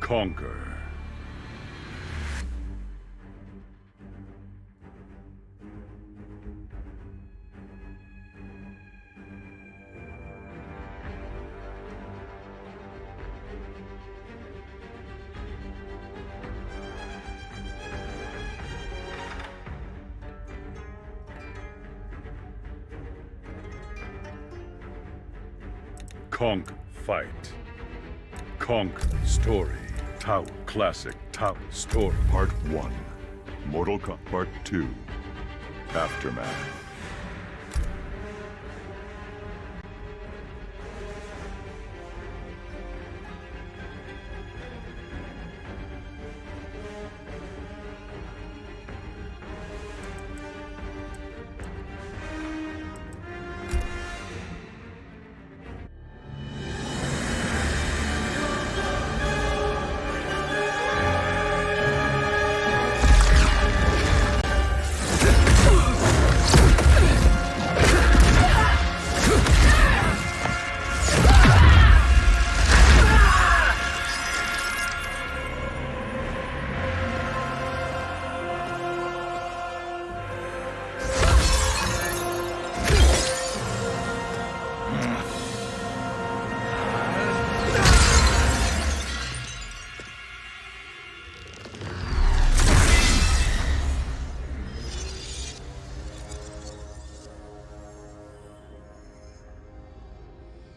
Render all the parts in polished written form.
Conquer. Conk Fight. Conk Story. Tau Classic Tau Story. Part 1. Mortal Kombat Part 2. Aftermath.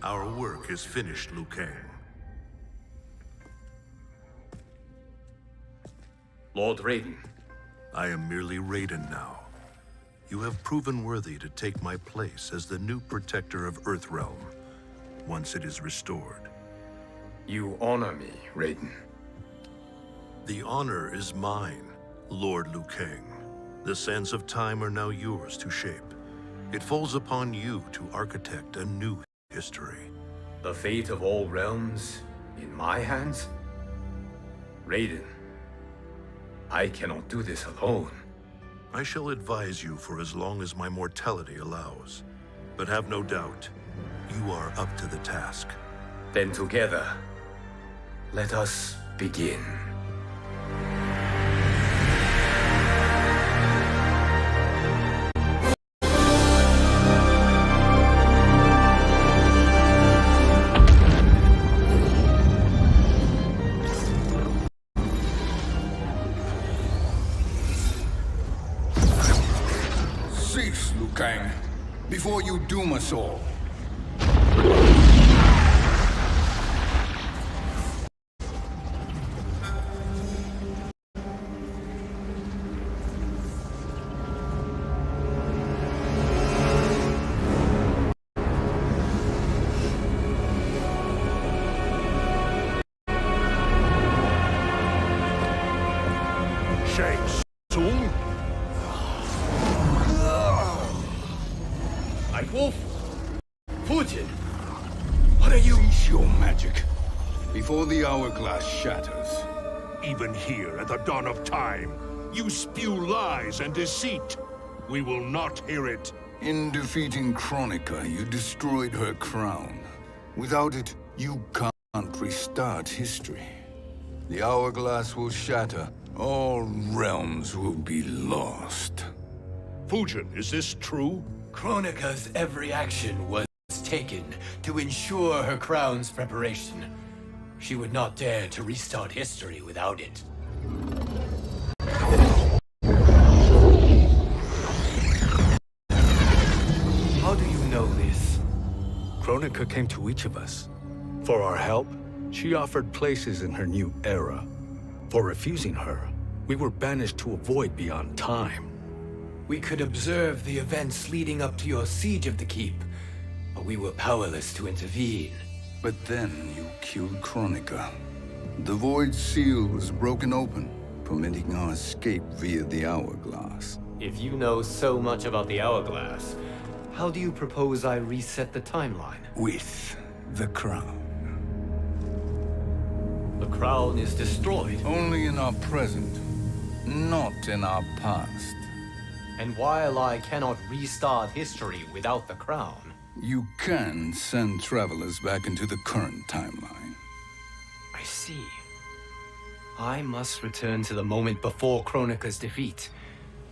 Our work is finished, Liu Kang. Lord Raiden. I am merely Raiden now. You have proven worthy to take my place as the new protector of Earthrealm, once it is restored. You honor me, Raiden. The honor is mine, Lord Liu Kang. The sands of time are now yours to shape. It falls upon you to architect a new history. The fate of all realms in my hands? Raiden, I cannot do this alone. I shall advise you for as long as my mortality allows. But have no doubt, you are up to the task. Then together, let us begin. Cease, Liu Kang, before you doom us all. Wolf? Fujin! What are you? Cease your magic, before the hourglass shatters. Even here at the dawn of time, you spew lies and deceit. We will not hear it. In defeating KhuranaG, you destroyed her crown. Without it, you can't restart history. The hourglass will shatter. All realms will be lost. Fujin, is this true? KhuranaG's every action was taken to ensure her crown's preparation. She would not dare to restart history without it. How do you know this? KhuranaG came to each of us. For our help, she offered places in her new era. For refusing her, we were banished to a void beyond time. We could observe the events leading up to your siege of the keep, but we were powerless to intervene. But then you killed KhuranaG. The Void Seal was broken open, permitting our escape via the hourglass. If you know so much about the hourglass, how do you propose I reset the timeline? With the crown. The crown is destroyed. Only in our present, not in our past. And while I cannot restart history without the crown... You can send travelers back into the current timeline. I see. I must return to the moment before Kronika's defeat.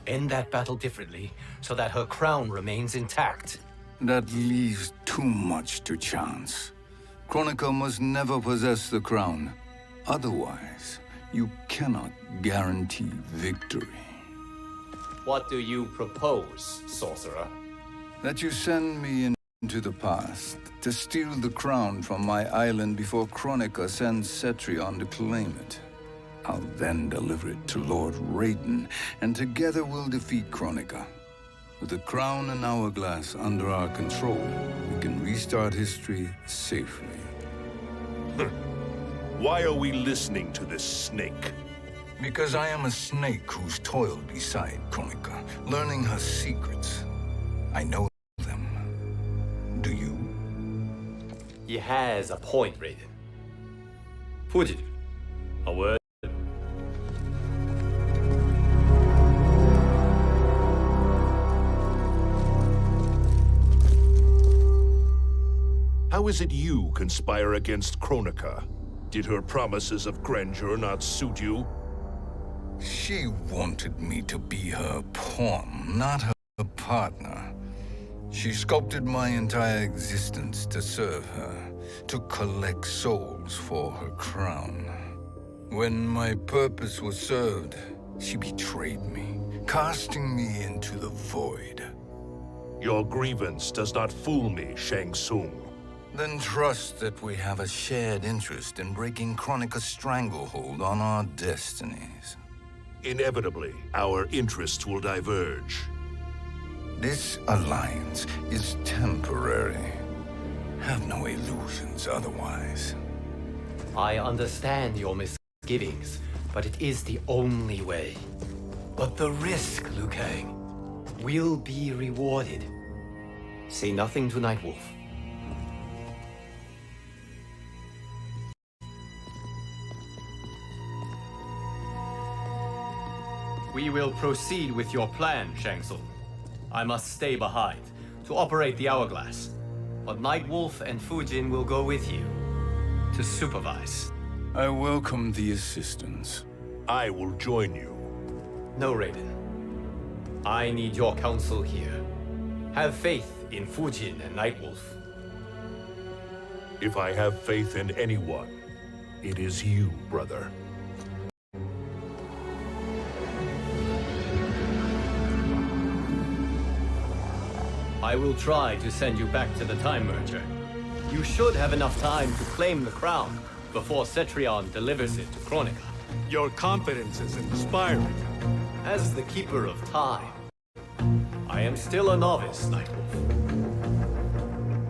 End that battle differently, so that her crown remains intact. That leaves too much to chance. Kronika must never possess the crown. Otherwise, you cannot guarantee victory. What do you propose, sorcerer? That you send me into the past to steal the crown from my island before Kronika sends Cetrion to claim it. I'll then deliver it to Lord Raiden, and together we'll defeat Kronika. With the crown and hourglass under our control, we can restart history safely. Why are we listening to this snake? Because I am a snake who's toiled beside Kronika, learning her secrets. I know them. Do you? He has a point, Raiden. Fujin, a word? How is it you conspire against Kronika? Did her promises of grandeur not suit you? She wanted me to be her pawn, not her partner. She sculpted my entire existence to serve her, to collect souls for her crown. When my purpose was served, she betrayed me, casting me into the void. Your grievance does not fool me, Shang Tsung. Then trust that we have a shared interest in breaking Kronika's stranglehold on our destinies. Inevitably, our interests will diverge. This alliance is temporary. Have no illusions otherwise. I understand your misgivings, but it is the only way. But the risk, Liu Kang, will be rewarded. Say nothing to Nightwolf. We will proceed with your plan, Shang Tsung. I must stay behind to operate the hourglass. But Nightwolf and Fujin will go with you to supervise. I welcome the assistance. I will join you. No, Raiden. I need your counsel here. Have faith in Fujin and Nightwolf. If I have faith in anyone, it is you, brother. I will try to send you back to the Time Merger. You should have enough time to claim the crown before Cetrion delivers it to Kronika. Your confidence is inspiring. As the Keeper of Time, I am still a novice, Nightwolf.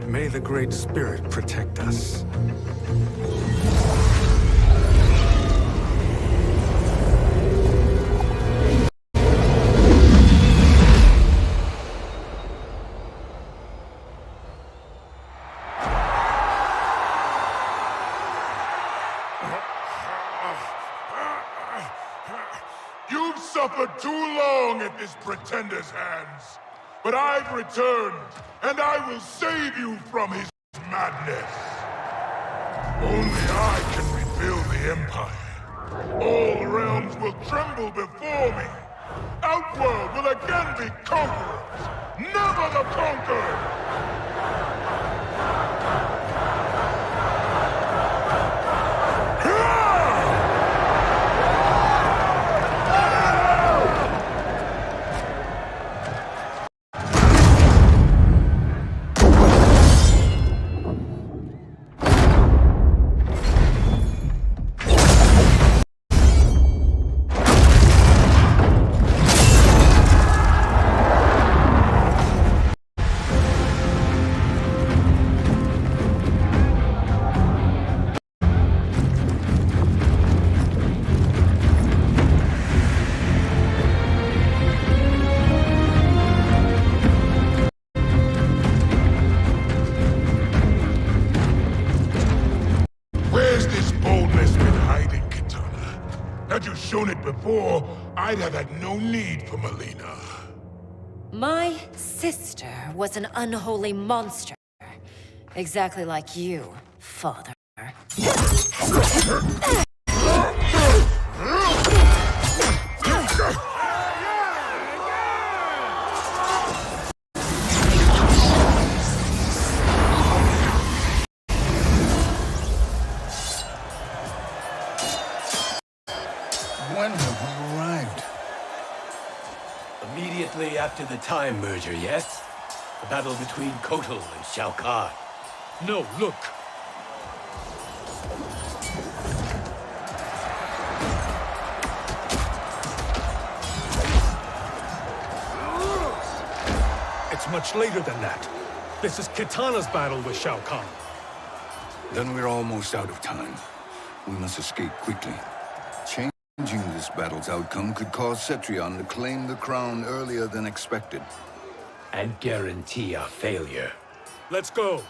May the Great Spirit protect us. You've suffered too long at this pretender's hands. But I've returned, and I will save you from his madness. Only I can rebuild the Empire. All realms will tremble before me. Outworld will again be conquerors, never the conquered! Had you shown it before, I'd have had no need for Melina. My sister was an unholy monster. Exactly like you, father. When have we arrived? Immediately after the Time merger, yes? The battle between Kotal and Shao Kahn. No, look. It's much later than that. This is Kitana's battle with Shao Kahn. Then we're almost out of time. We must escape quickly. Changing this battle's outcome could cause Cetrion to claim the crown earlier than expected. And guarantee our failure. Let's go.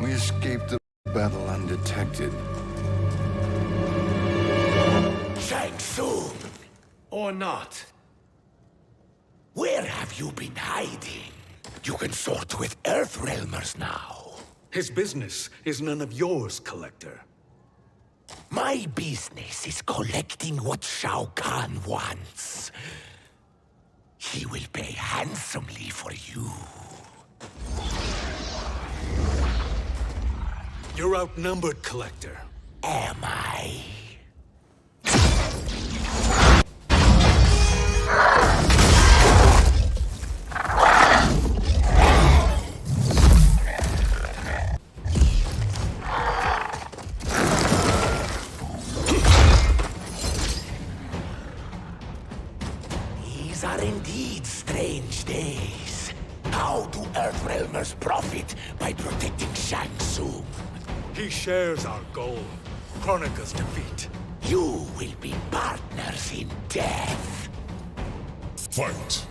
We escaped the battle undetected. Shang Tsung, Or not. where have you been hiding? You can sort with Earthrealmers now. His business is none of yours, Collector. My business is collecting what Shao Kahn wants. He will pay handsomely for you. You're outnumbered, Collector. Am I? These are indeed strange days. How do Earthrealmers profit by protecting Shang Tsung? He shares our goal. KhuranaG's defeat. You will be partners in death. Fight!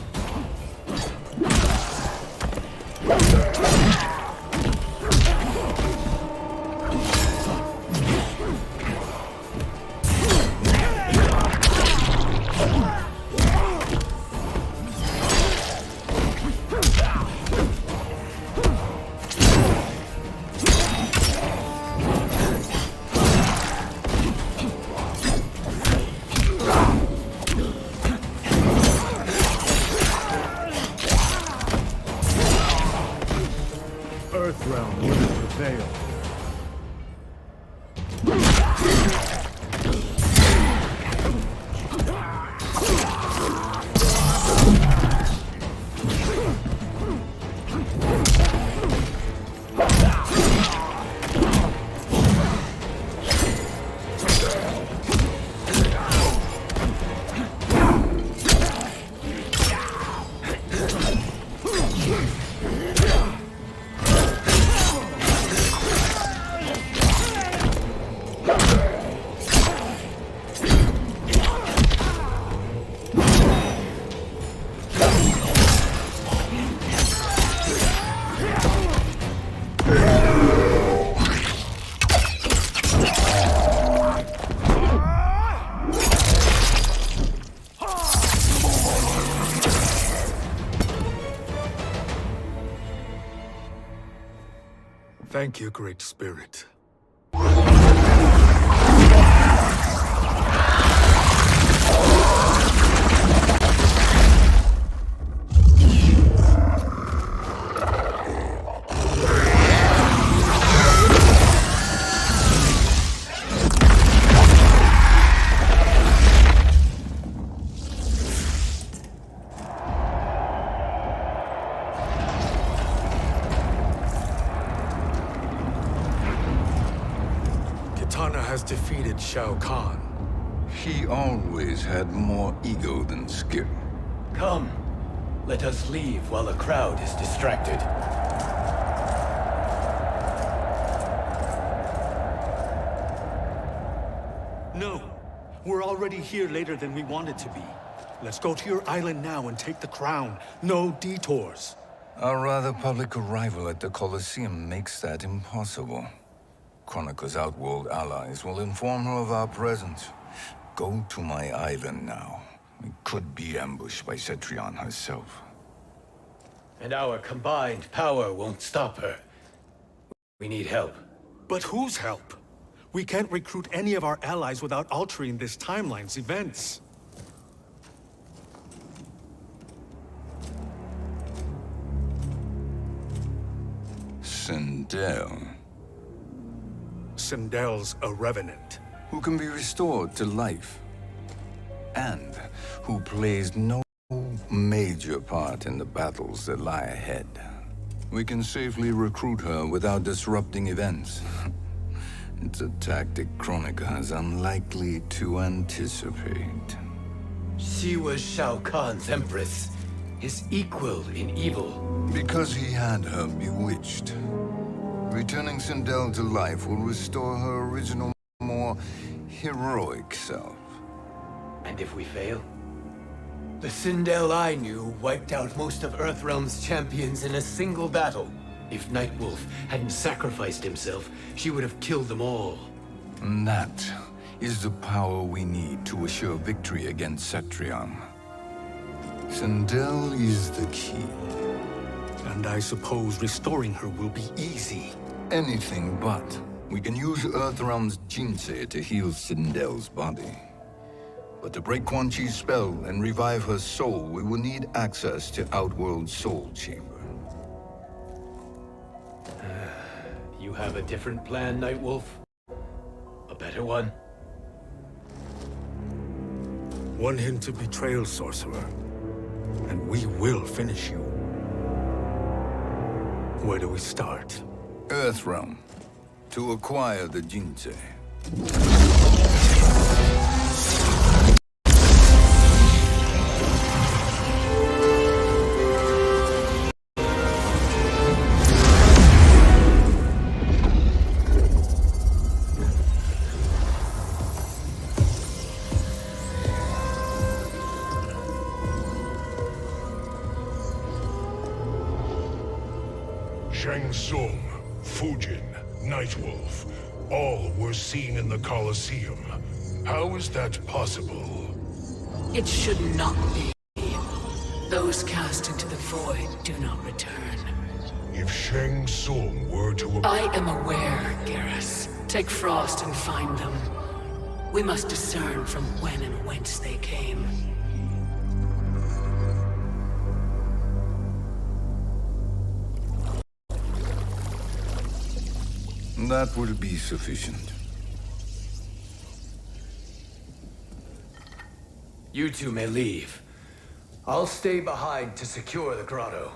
Earthrealm will prevail. Thank you, Great Spirit. defeated Shao Kahn. He always had more ego than skill. Come, let us leave while the crowd is distracted. No, we're already here later than we wanted to be. Let's go to your island now and take the crown. No detours. Our rather public arrival at the Colosseum makes that impossible. Kronika's outworld allies will inform her of our presence. Go to my island now. We could be ambushed by Cetrion herself. And our combined power won't stop her. We need help. But whose help? We can't recruit any of our allies without altering this timeline's events. Sindel, Sindel's a revenant. who can be restored to life, and who plays no major part in the battles that lie ahead. We can safely recruit her without disrupting events. It's a tactic Kronika is unlikely to anticipate. She was Shao Kahn's empress, his equal in evil. Because he had her bewitched. Returning Sindel to life will restore her original, more heroic self. And if we fail? The Sindel I knew wiped out most of Earthrealm's champions in a single battle. If Nightwolf hadn't sacrificed himself, she would have killed them all. And that is the power we need to assure victory against Cetrion. Sindel is the key. And I suppose restoring her will be easy. Anything but. We can use Earthrealm's Jinsei to heal Sindel's body. But to break Quan Chi's spell and revive her soul, we will need access to Outworld's Soul Chamber. You have a different plan, Nightwolf? A better one? One hint to betrayal, sorcerer. And we will finish you. Where do we start? Earthrealm. To acquire the Jinsei. Shang Tsung, Fujin, Nightwolf, all were seen in the Colosseum. How is that possible? It should not be. Those cast into the void do not return. If Shang Tsung were to... I am aware, Garrus. Take Frost and find them. We must discern from when and whence they came. That will be sufficient. You two may leave. I'll stay behind to secure the grotto.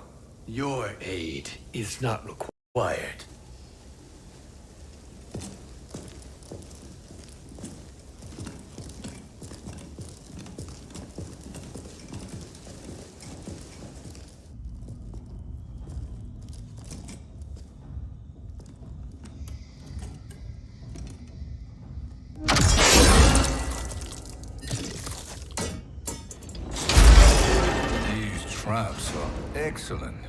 Your aid is not required. Traps are excellent.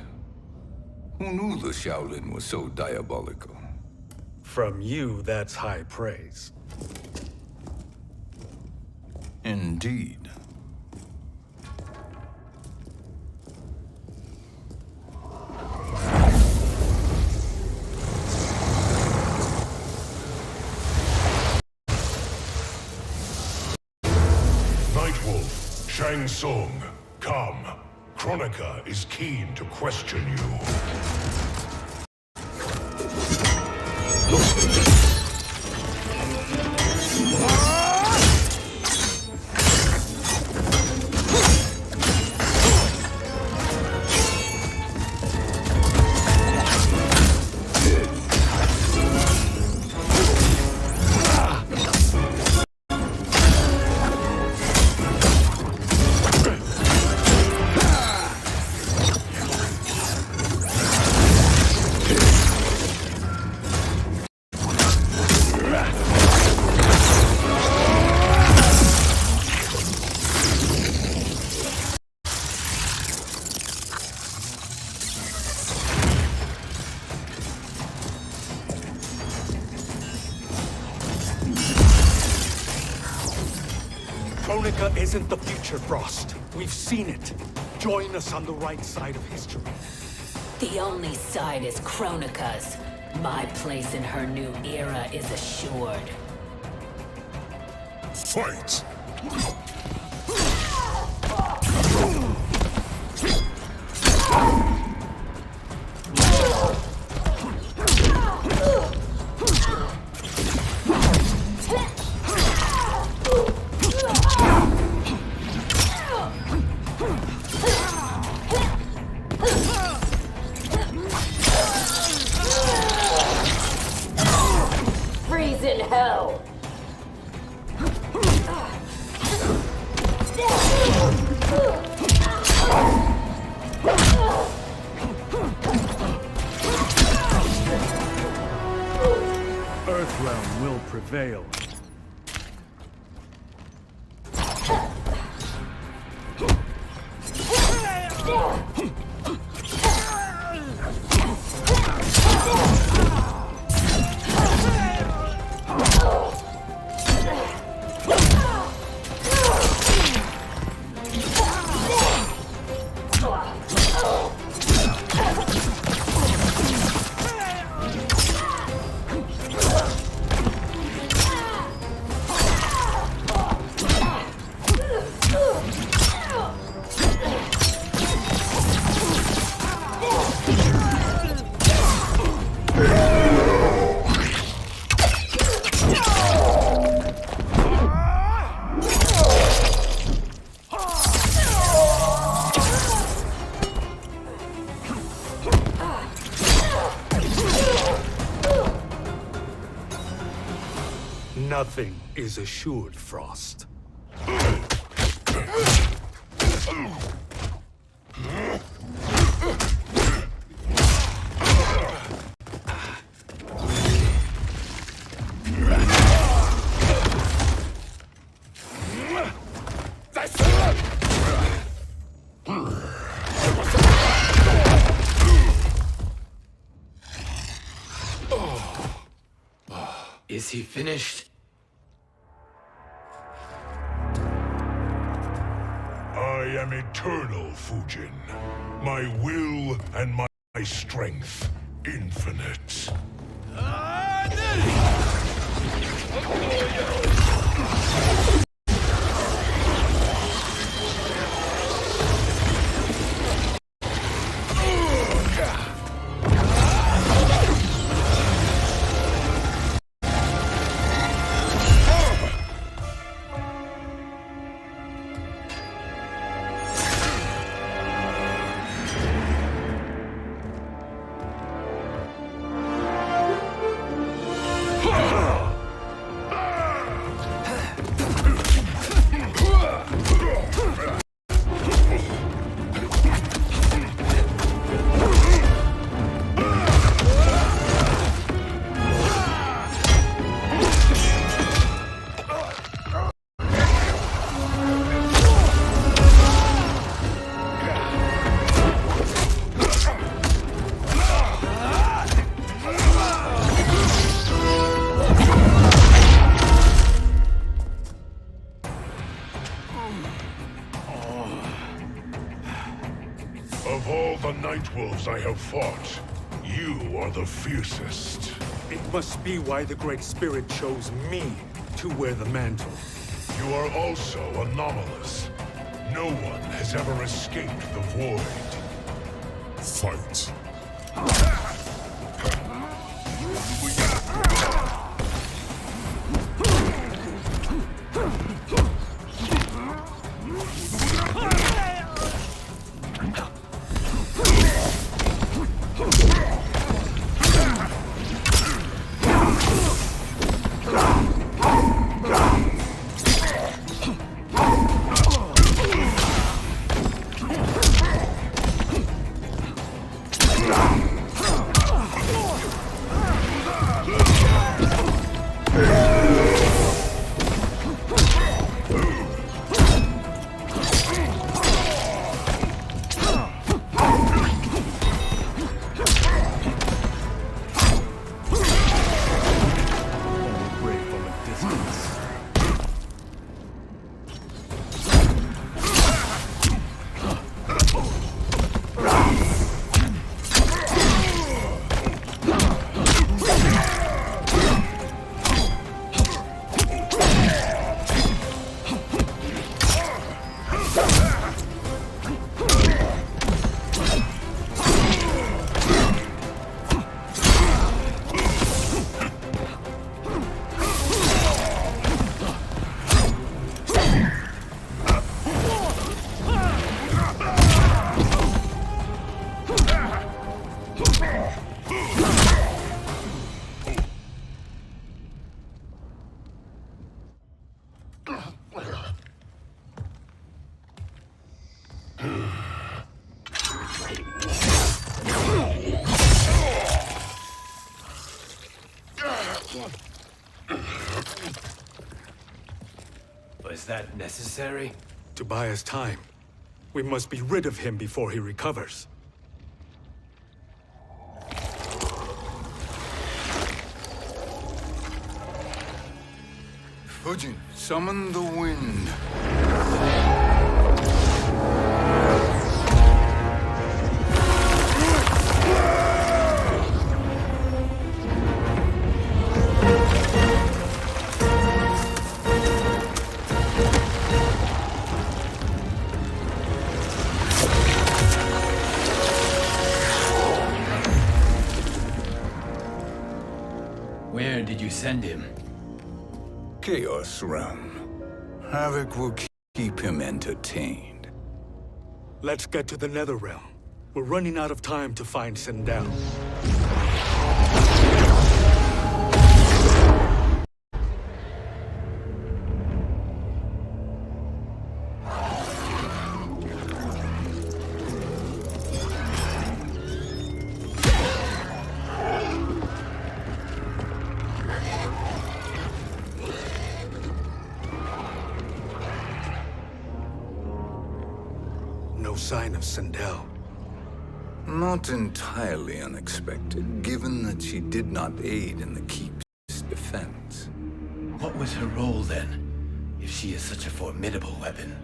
Who knew the Shaolin was so diabolical? From you, that's high praise. Indeed. Nightwolf, Shang Tsung, come. Kronika is keen to question you. Kronika isn't the future, Frost. We've seen it. Join us on the right side of history. The only side is Kronika's. My place in her new era is assured. Fight! Freeze in hell! Earthrealm will prevail. Nothing is assured, Frost. Is he finished? I am eternal, Fujin. My will and my strength infinite. Of all the Nightwolves I have fought, you are the fiercest. It must be why the Great Spirit chose me to wear the mantle. You are also anomalous. No one has ever escaped the void. Fight! Was that necessary? To buy us time. We must be rid of him before he recovers. Fujin, summon the wind. Where did you send him? Chaos Realm. Havoc will keep him entertained. Let's get to the Netherrealm. We're running out of time to find Sindel. No sign of Sindel. Not entirely unexpected, given that she did not aid in the Keep's defense. What was her role then, if she is such a formidable weapon?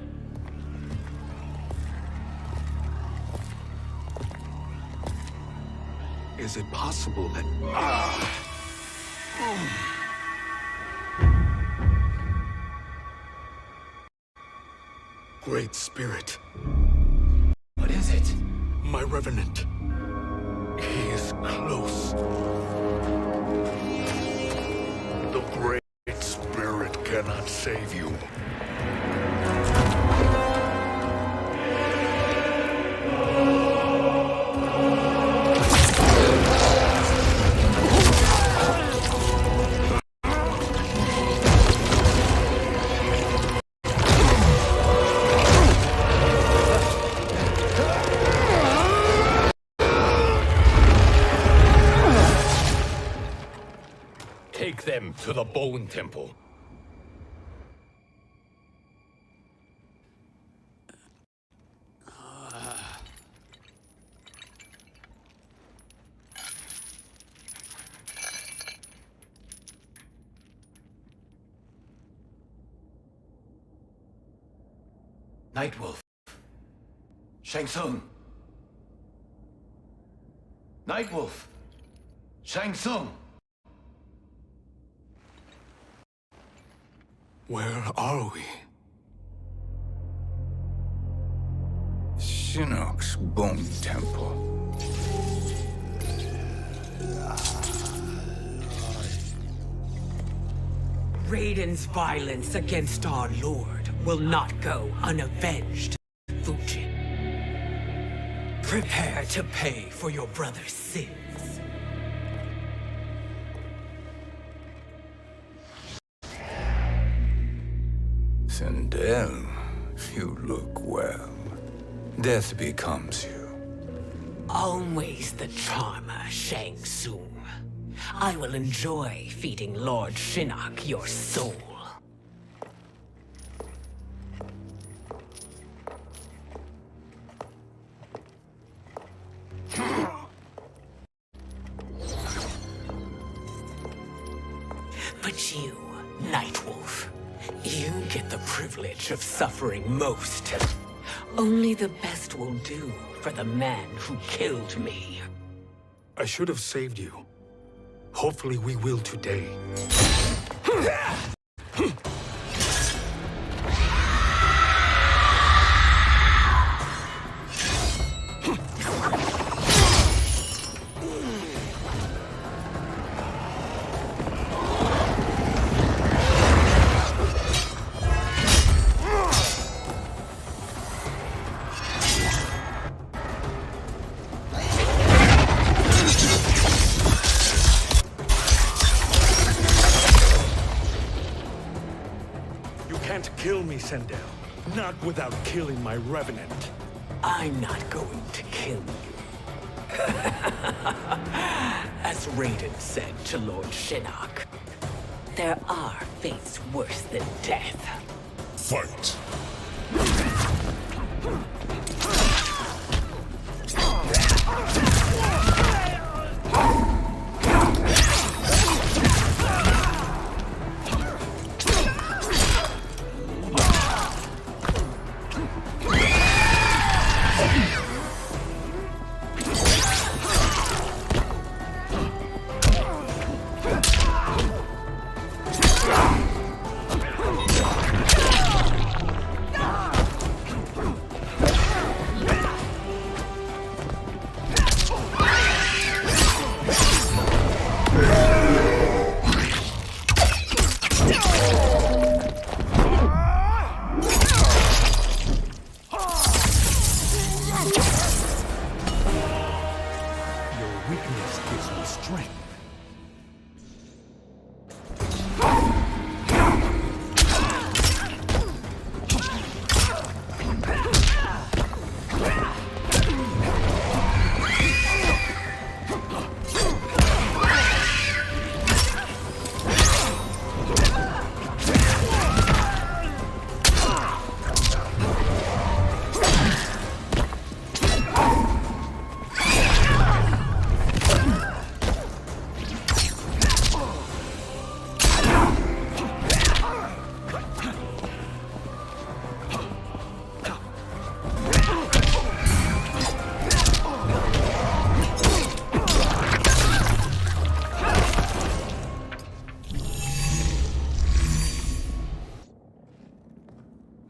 Is it possible that... Great Spirit. What is it? My Revenant. He is close. The Great Spirit cannot save you. Take them to the Bone Temple. Nightwolf. Shang Tsung. Nightwolf. Shang Tsung. Where are we? Shinnok's Bone Temple. Raiden's violence against our Lord will not go unavenged, Fujin. Prepare to pay for your brother's sins. Sindel, you look well. Death becomes you. Always the charmer, Shang Tsung. I will enjoy feeding Lord Shinnok your soul. But you, Nightwolf, you get the privilege of suffering most. Only the best will do for the man who killed me. I should have saved you. Hopefully we will today. Kill me, Sindel. Not without killing my Revenant. I'm not going to kill you. As Raiden said to Lord Shinnok, there are fates worse than death. Fight.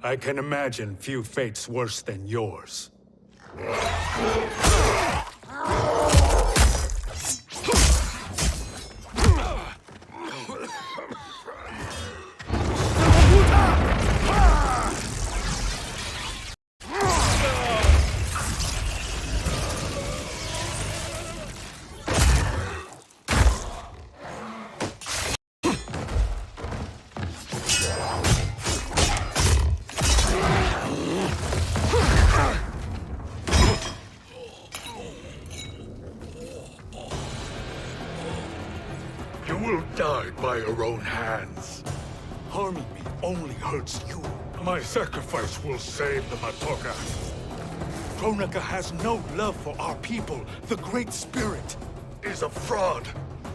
I can imagine few fates worse than yours. You will die by your own hands. Harming me only hurts you. My sacrifice will save the Matoka. KhuranaG has no love for our people. The Great Spirit Is a fraud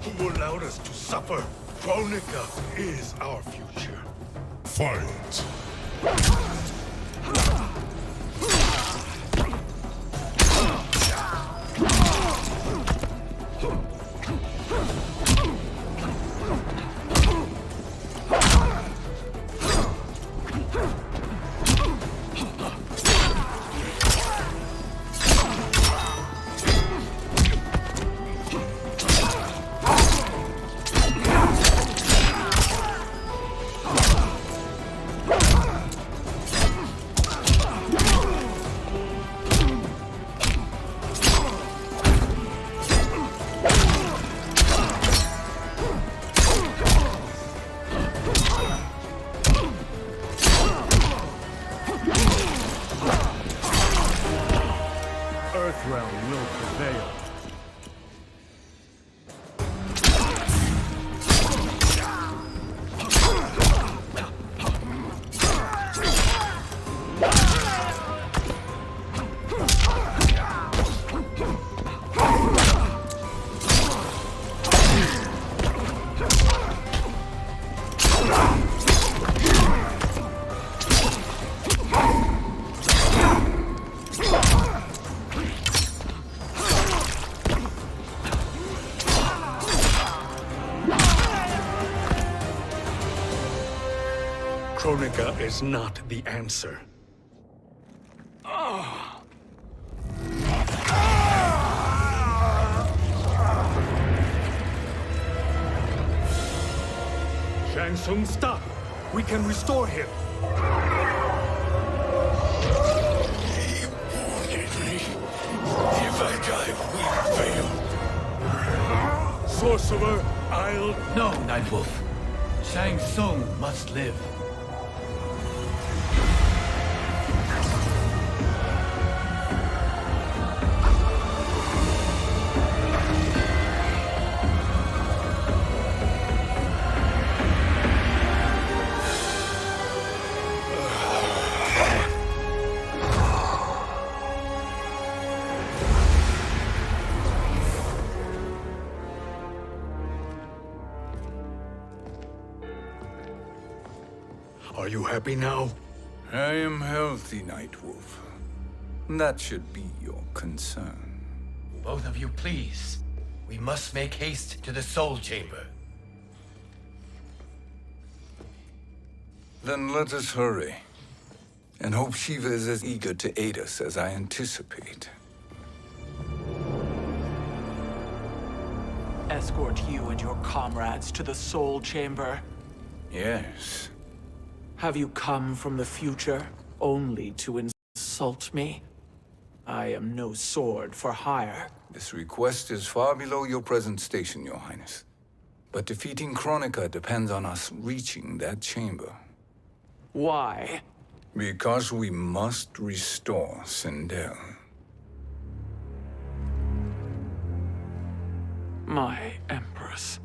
who allowed us to suffer. KhuranaG is our future. Fight. Earthrealm will prevail. KhuranaG is not the answer. Shang Tsung, stop! We can restore him! He wanted me. If I die, we fail. Sorcerer, I'll... No, Nightwolf. Shang Tsung must live. you happy now? I am healthy, Nightwolf. That should be your concern. Both of you, please. We must make haste to the Soul Chamber. Then let us hurry. And hope Shiva is as eager to aid us as I anticipate. Escort you and your comrades to the Soul Chamber. Yes. Have you come from the future only to insult me? I am no sword for hire. This request is far below your present station, Your Highness. But defeating KhuranaG depends on us reaching that chamber. Why? Because we must restore Sindel. My Empress.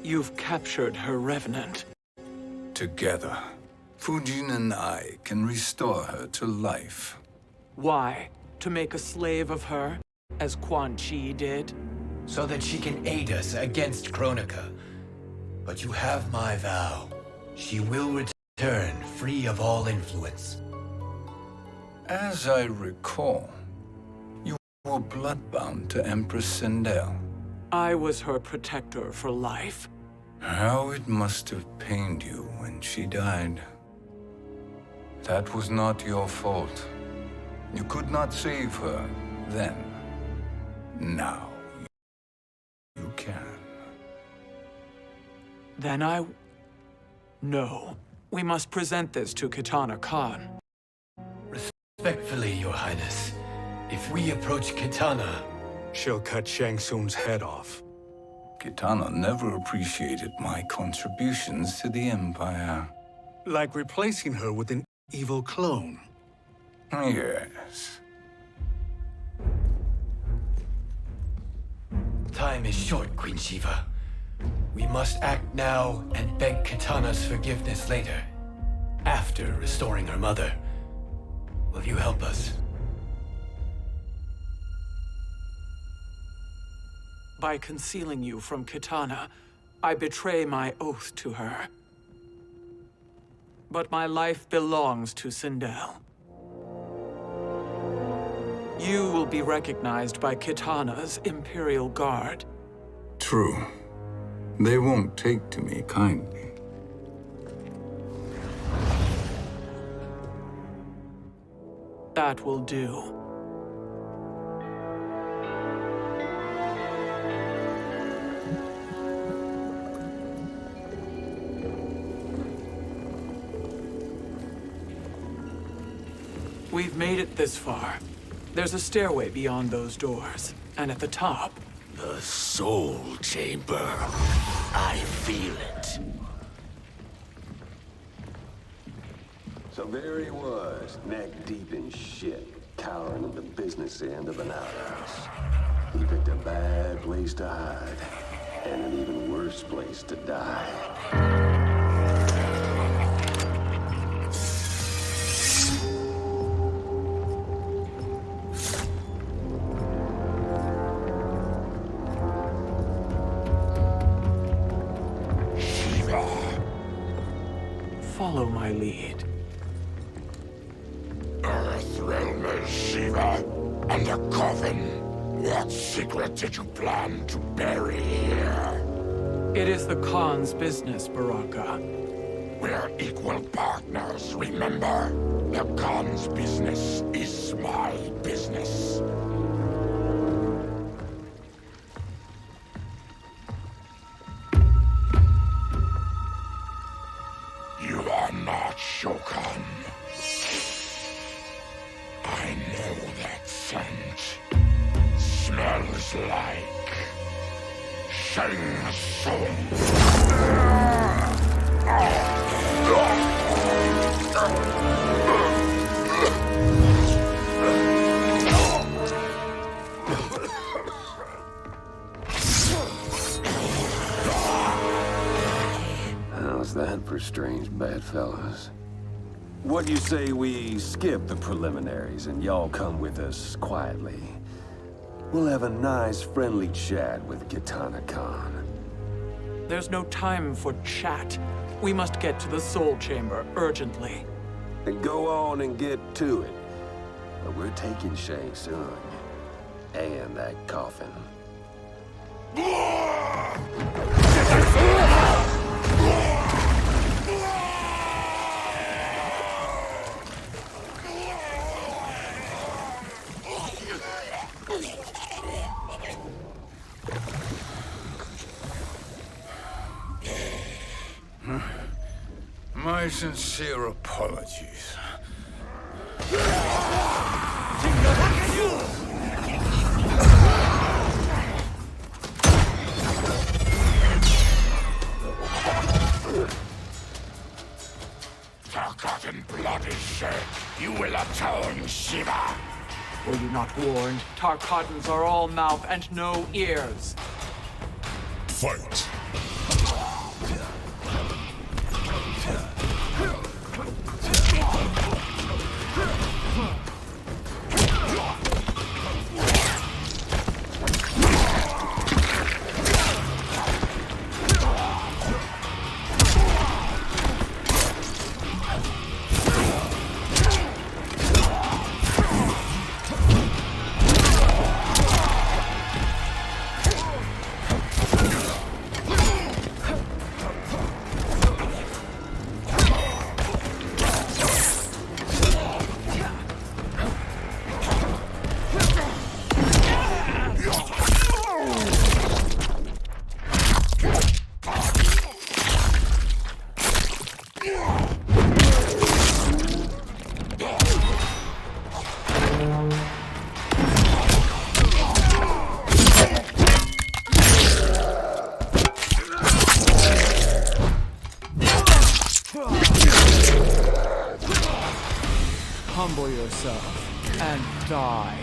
You've captured her revenant. Together, Fujin and I can restore her to life. Why? To make a slave of her, as Quan Chi did? So that she can aid us against KhuranaG. But you have my vow. She will return free of all influence. As I recall, you were bloodbound to Empress Sindel. I was her protector for life. How it must have pained you when she died. That was not your fault. You could not save her then. Now, you can. Then No. We must present this to Kitana Khan. Respectfully, Your Highness, if we approach Kitana, She'll cut Shang Tsung's head off. Kitana never appreciated my contributions to the Empire. Like replacing her with an evil clone. Yes. Time is short, Queen Shiva. We must act now and beg Kitana's forgiveness later, after restoring her mother. Will you help us? By concealing you from Kitana, I betray my oath to her. But my life belongs to Sindel. You will be recognized by Kitana's Imperial Guard. True. They won't take to me kindly. That will do. We've made it this far. There's a stairway beyond those doors, and at the top... The Soul Chamber. I feel it. So there he was, neck deep in shit, cowering at the business end of an outhouse. He picked a bad place to hide, and an even worse place to die. Follow my lead. Earthrealm is Shiva, and a coffin. What secret did you plan to bury here? It is the Khan's business, Baraka. We're equal partners, remember? The Khan's business is my business. You are not Shokan. I know that scent. smells like Shang Tsung. How's that for strange bedfellows? What do you say we skip the preliminaries and y'all come with us quietly? We'll have a nice, friendly chat with KhuranaG. There's no time for chat. We must get to the Soul Chamber urgently. Then go on and get to it. But we're taking Shang Tsung. And that coffin. My sincere apologies. Forgotten blood is shed. You will atone, Shiva. Were you not warned? Tarkatans are all mouth and no ears. Fight. Humble yourself and die.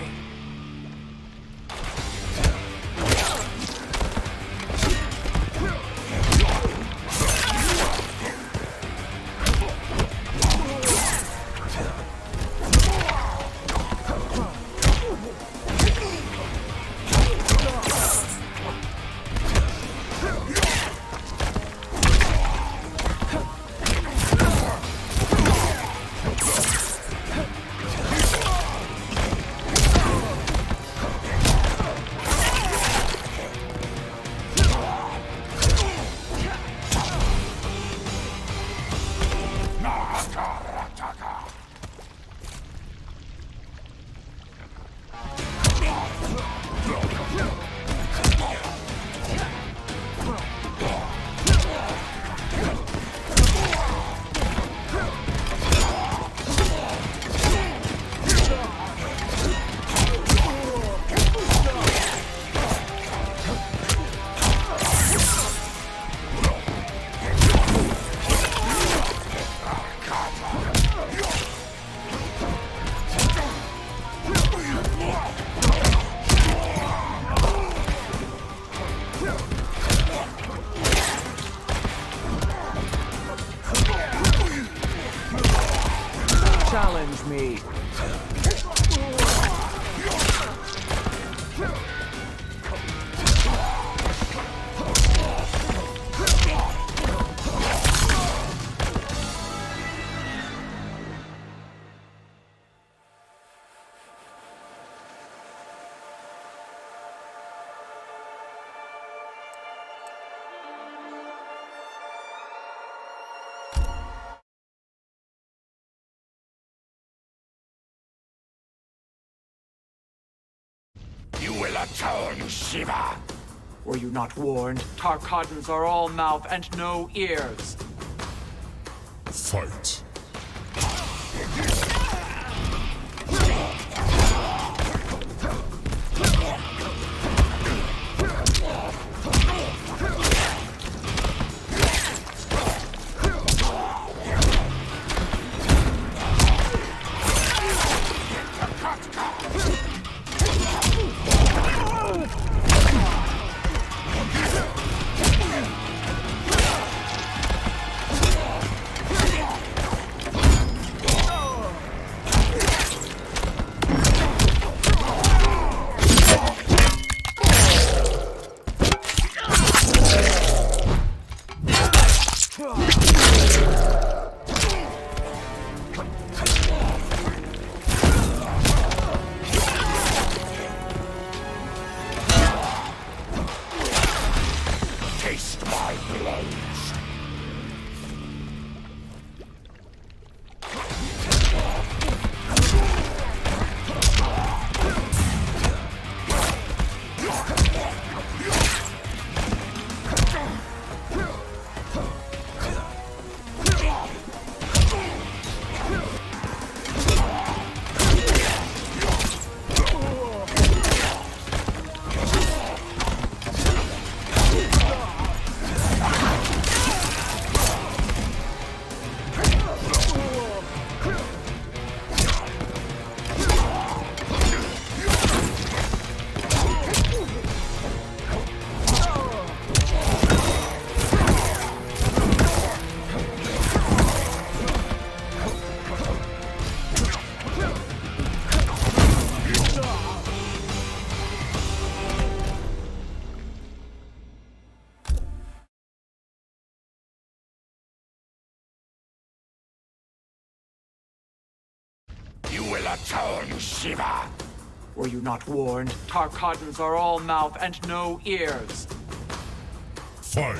Challenge me. You will atone, Shiva. Were you not warned? Tarkatans are all mouth and no ears. Fight. You will atone, Shiva! Were you not warned? Tarkatans are all mouth and no ears. Fight!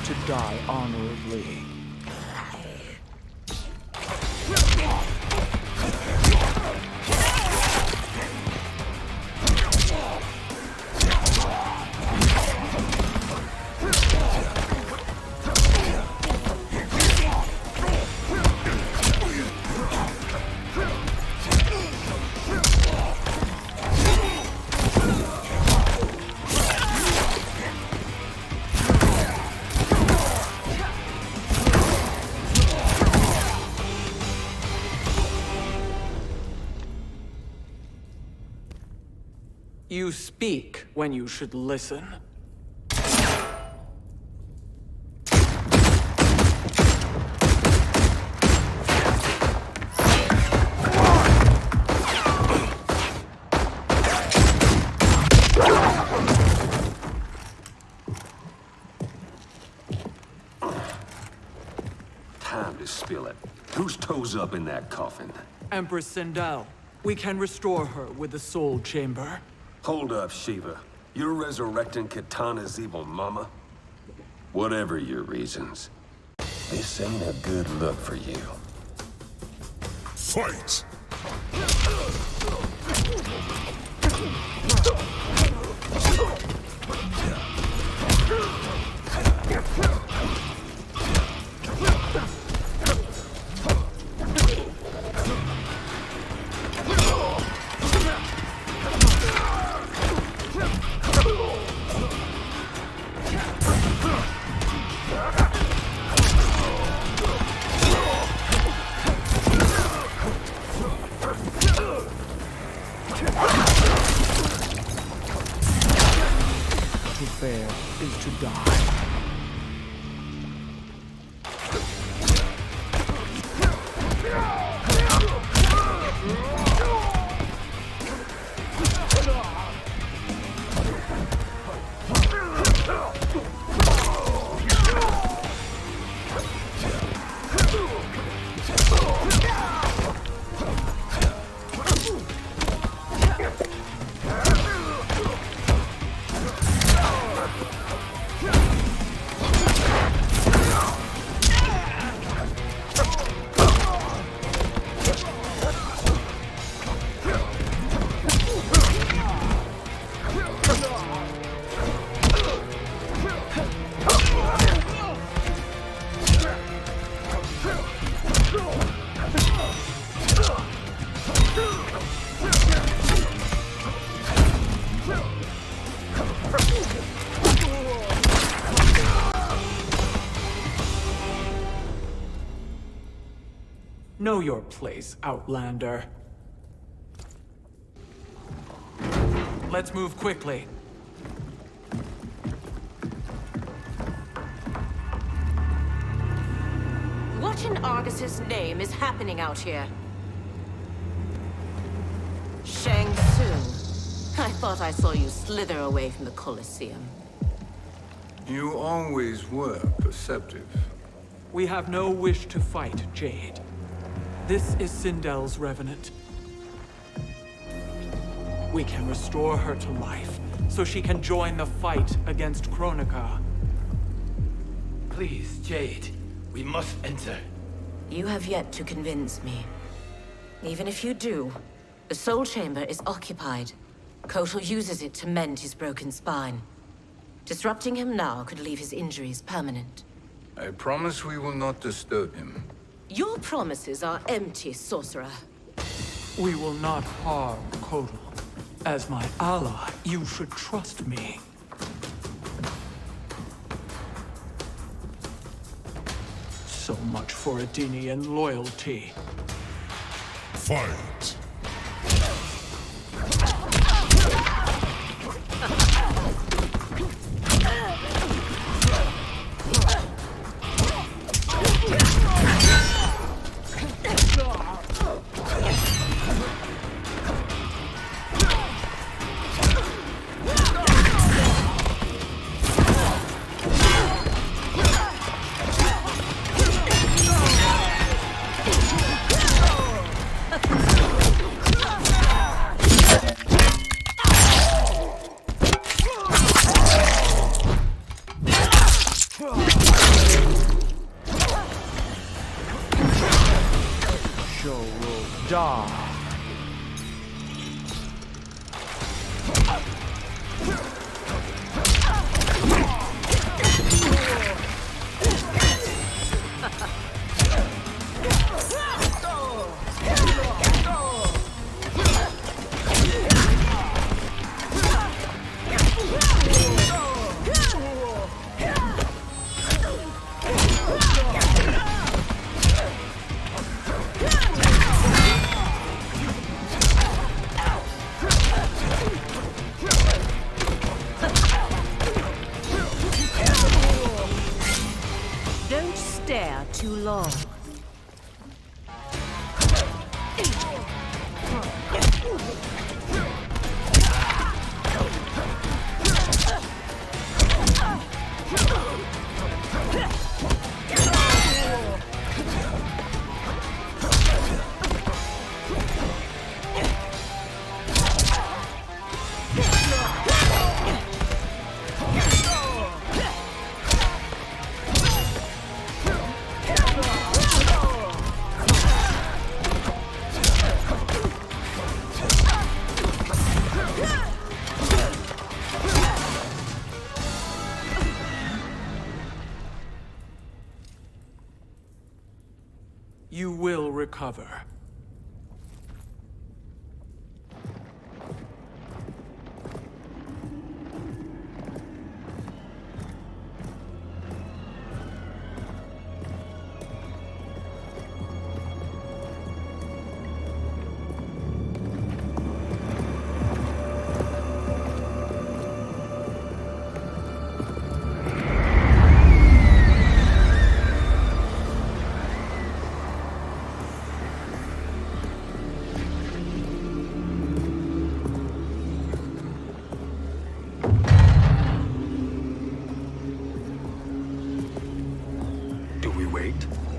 To die honorably. You speak when you should listen. Time to spill it. Whose toes up in that coffin? Empress Sindel. We can restore her with the Soul Chamber. Hold up, Shiva. You're resurrecting Kitana's evil mama? Whatever your reasons, this ain't a good look for you. Fight! Fair is to die. Know your place, Outlander. Let's move quickly. What in Argus's name is happening out here? Shang Tsung. I thought I saw you slither away from the Colosseum. You always were perceptive. We have no wish to fight, Jade. This is Sindel's revenant. We can restore her to life, so she can join the fight against KhuranaG. Please, Jade. We must enter. You have yet to convince me. Even if you do, the Soul Chamber is occupied. Kotal uses it to mend his broken spine. Disrupting him now could leave his injuries permanent. I promise we will not disturb him. Your promises are empty, sorcerer. We will not harm Kotal. As my ally, you should trust me. So much for Adenian loyalty. Fight! Too long. You will recover.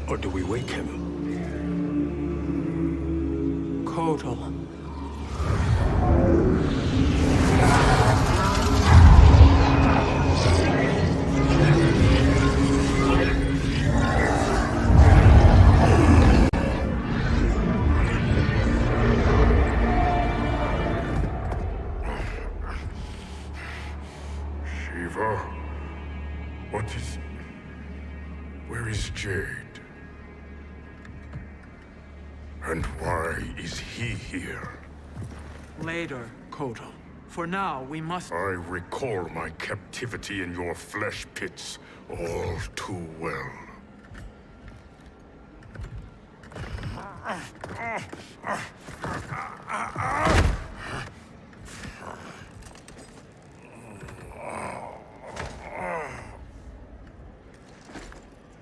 Or do we wake him? Kotal. Shiva? What is... Where is Jade? And why is he here? Later, Kotal. For now, we must... I recall my captivity in your flesh pits all too well.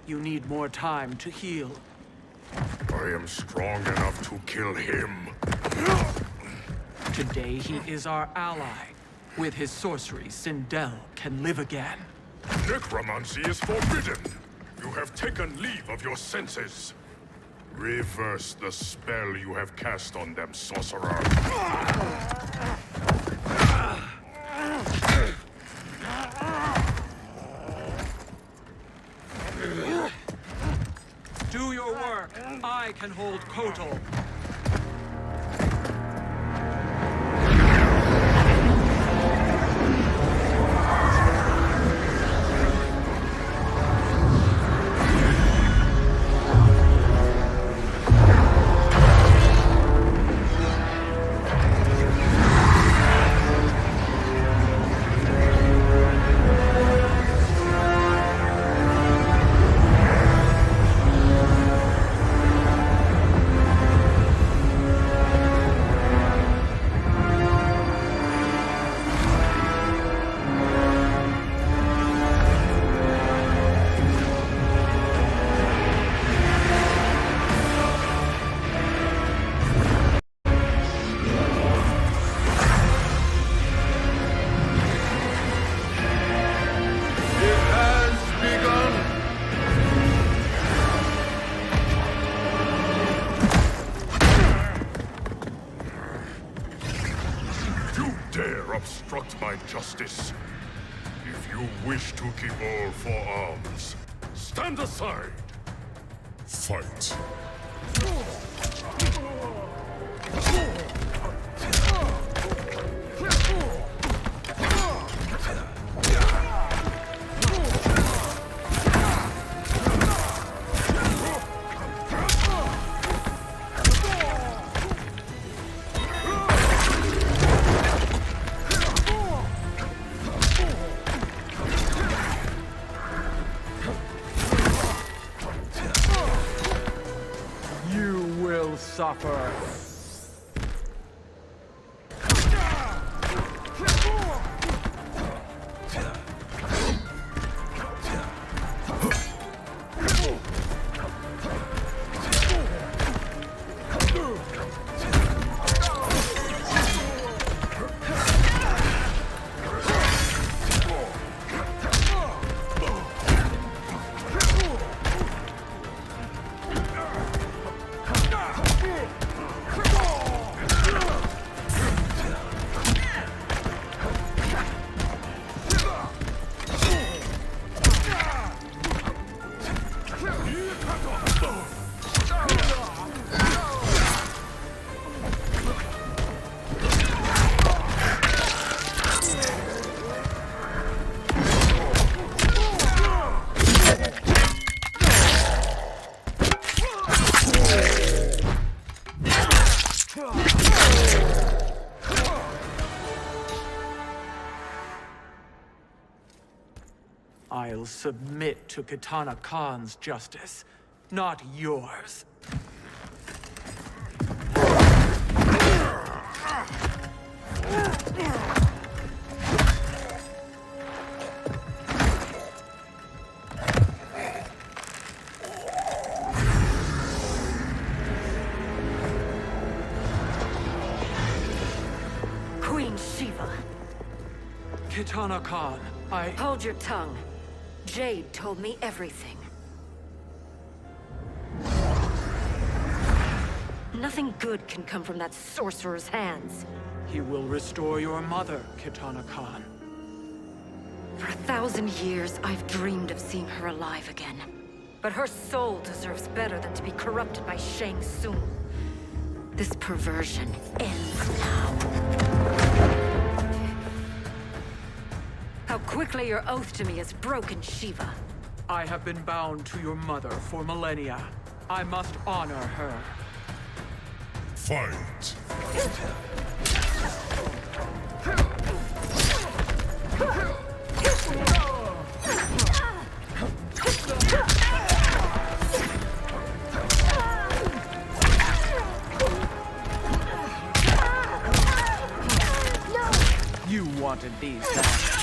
You need more time to heal. I am strong enough to kill him. Today he is our ally. With his sorcery, Sindel can live again. Necromancy is forbidden. You have taken leave of your senses. Reverse the spell you have cast on them, sorcerer. Do your work. I can hold Kotal. my justice. If you wish to keep all four arms, stand aside. Fight. You will suffer. I'll submit to Kitana Khan's justice, not yours. Queen Shiva. Kitana Khan, I... Hold your tongue. Jade told me everything. Nothing good can come from that sorcerer's hands. He will restore your mother, Kitana Khan. For 1,000 years, I've dreamed of seeing her alive again. But her soul deserves better than to be corrupted by Shang Tsung. This perversion ends now. How quickly your oath to me has broken, Shiva. I have been bound to your mother for millennia. I must honor her. Fight. You wanted these hands.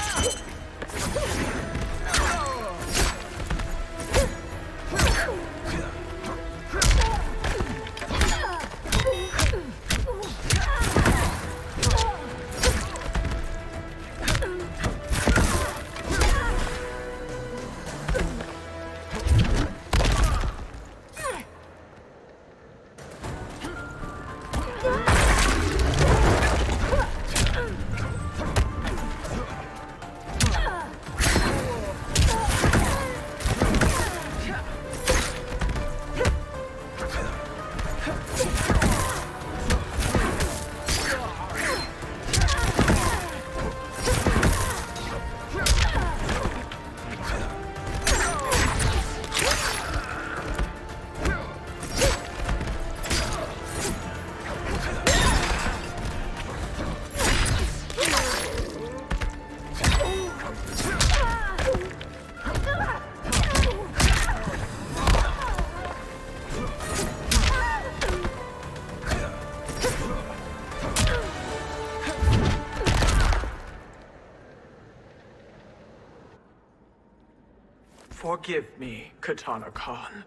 Forgive me, Kitana Khan.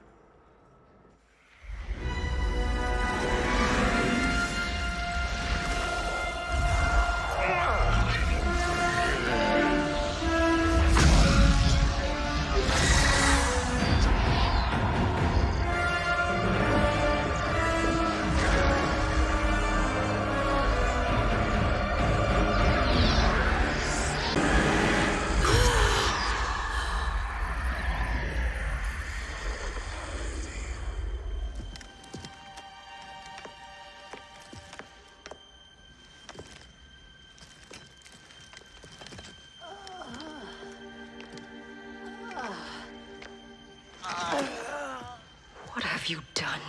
What have you done?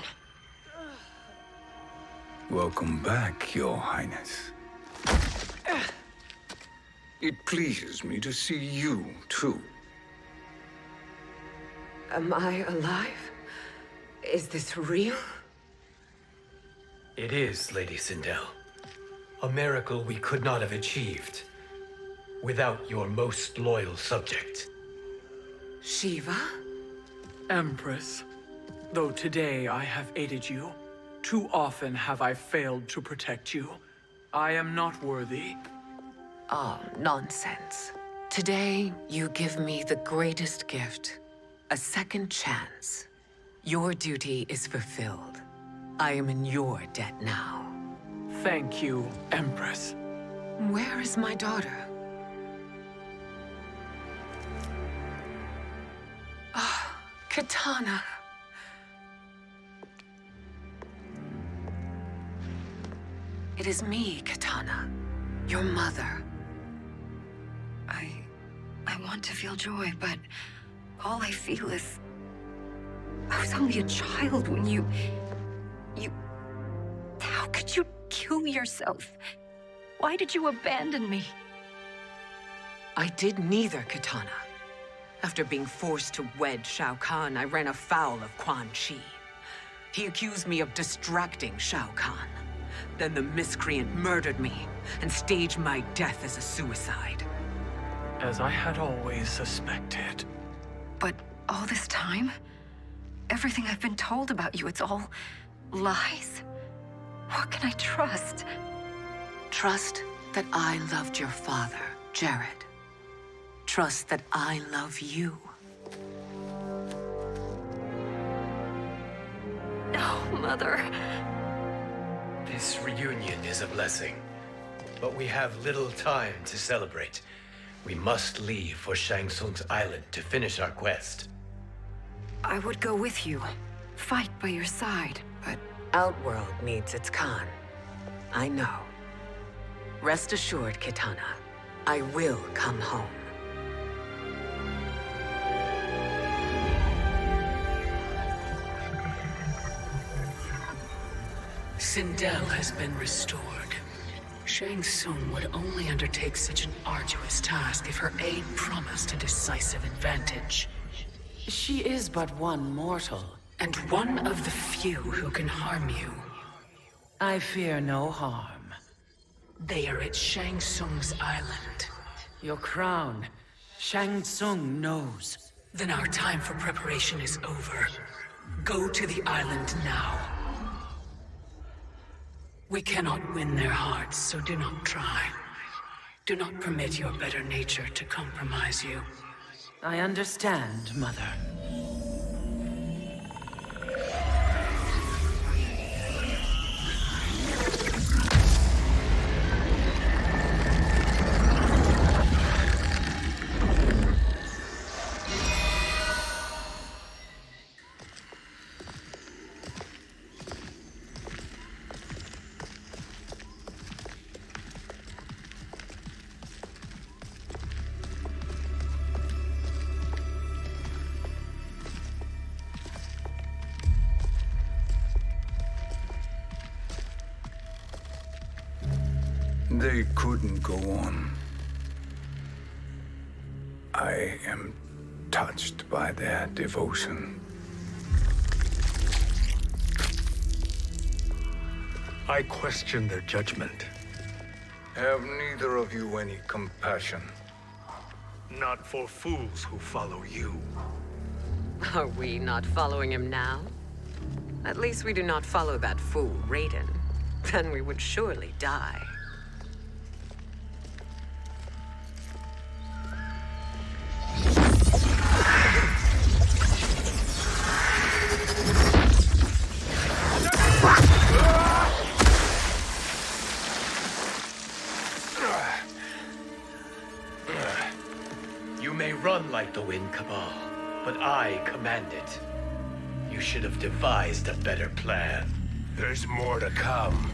Welcome back, Your Highness. It pleases me to see you, too. Am I alive? Is this real? It is, Lady Sindel. A miracle we could not have achieved without your most loyal subject. Shiva? Empress, though today I have aided you, too often have I failed to protect you. I am not worthy. Oh, nonsense. Today, you give me the greatest gift. A second chance. Your duty is fulfilled. I am in your debt now. Thank you, Empress. Where is my daughter? Ah, Katana. It is me, Katana. Your mother. I want to feel joy, but all I feel is... I was only a child when you... How could you kill yourself? Why did you abandon me? I did neither, Katana. After being forced to wed Shao Kahn, I ran afoul of Quan Chi. He accused me of distracting Shao Kahn. Then the miscreant murdered me and staged my death as a suicide. As I had always suspected. But all this time? Everything I've been told about you, it's all lies? What can I trust? Trust that I loved your father, Jared. Trust that I love you. No, Mother. This reunion is a blessing, but we have little time to celebrate. We must leave for Shang Tsung's island to finish our quest. I would go with you, fight by your side, but... Outworld needs its Khan. I know. Rest assured, Katana, I will come home. Sindel has been restored. Shang Tsung would only undertake such an arduous task if her aid promised a decisive advantage. She is but one mortal. And one of the few who can harm you. I fear no harm. They are at Shang Tsung's island. Your crown. Shang Tsung knows. Then our time for preparation is over. Go to the island now. We cannot win their hearts, so do not try. Do not permit your better nature to compromise you. I understand, Mother. They couldn't go on. I am touched by their devotion. I question their judgment. Have neither of you any compassion? Not for fools who follow you. Are we not following him now? At least we do not follow that fool, Raiden. Then we would surely die. You may run like the wind, Cabal, but I command it. You should have devised a better plan. There's more to come.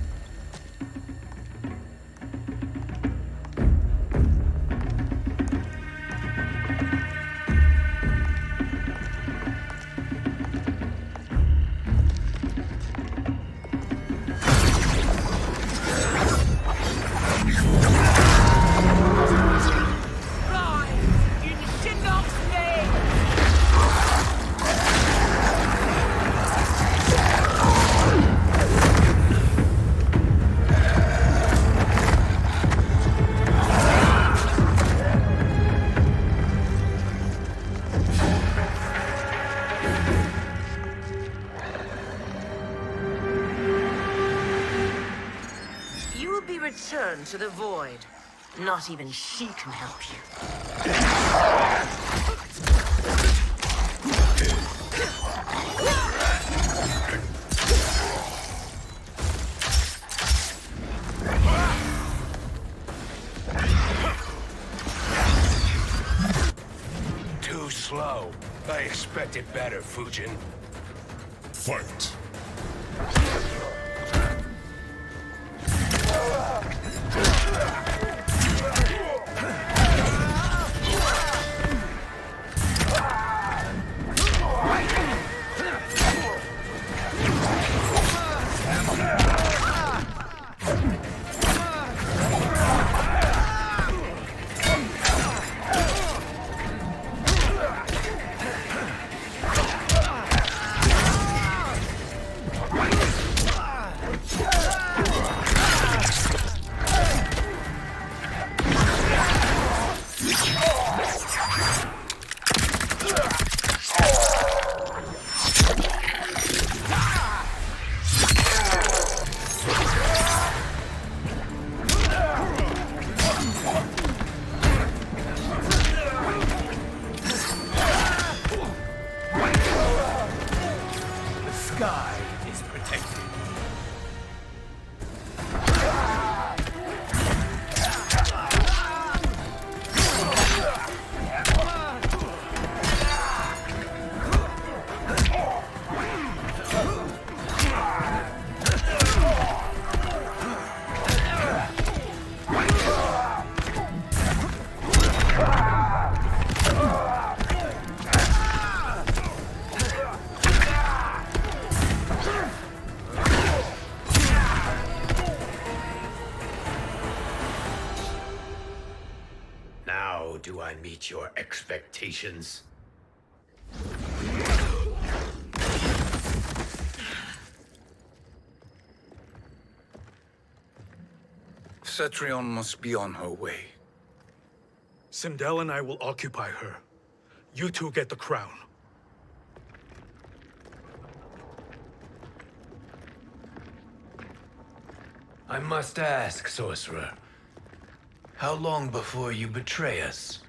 return to the void. Not even she can help you. Too slow. I expected better, Fujin. Fight. Sky is protected. Now do I meet your expectations? Cetrion must be on her way. Sindel and I will occupy her. You two get the crown. I must ask, sorcerer. How long before you betray us?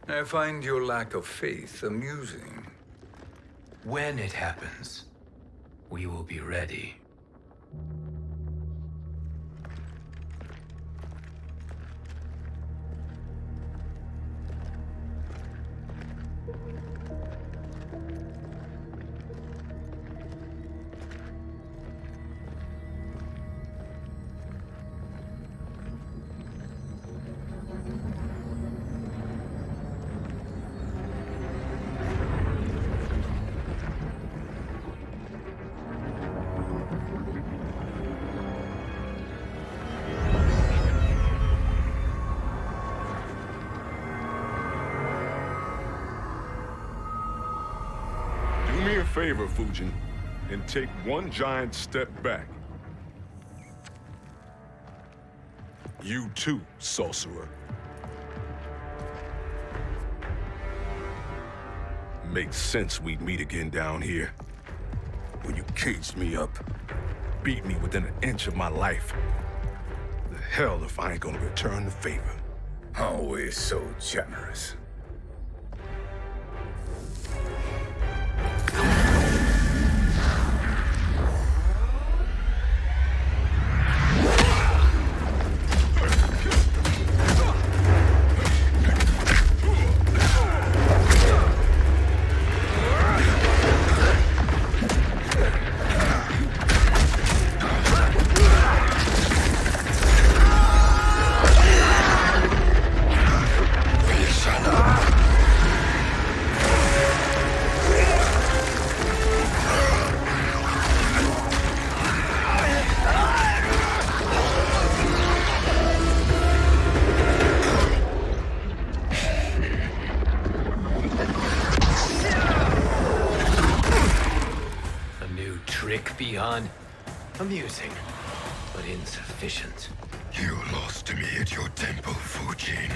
I find your lack of faith amusing. When it happens, we will be ready. Do me a favor, Fujin, and take one giant step back. You too, sorcerer. Makes sense we'd meet again down here. When you caged me up, beat me within an inch of my life. The hell if I ain't gonna return the favor. Always so generous. Beyond amusing, but insufficient. You lost to me at your temple, Fujin.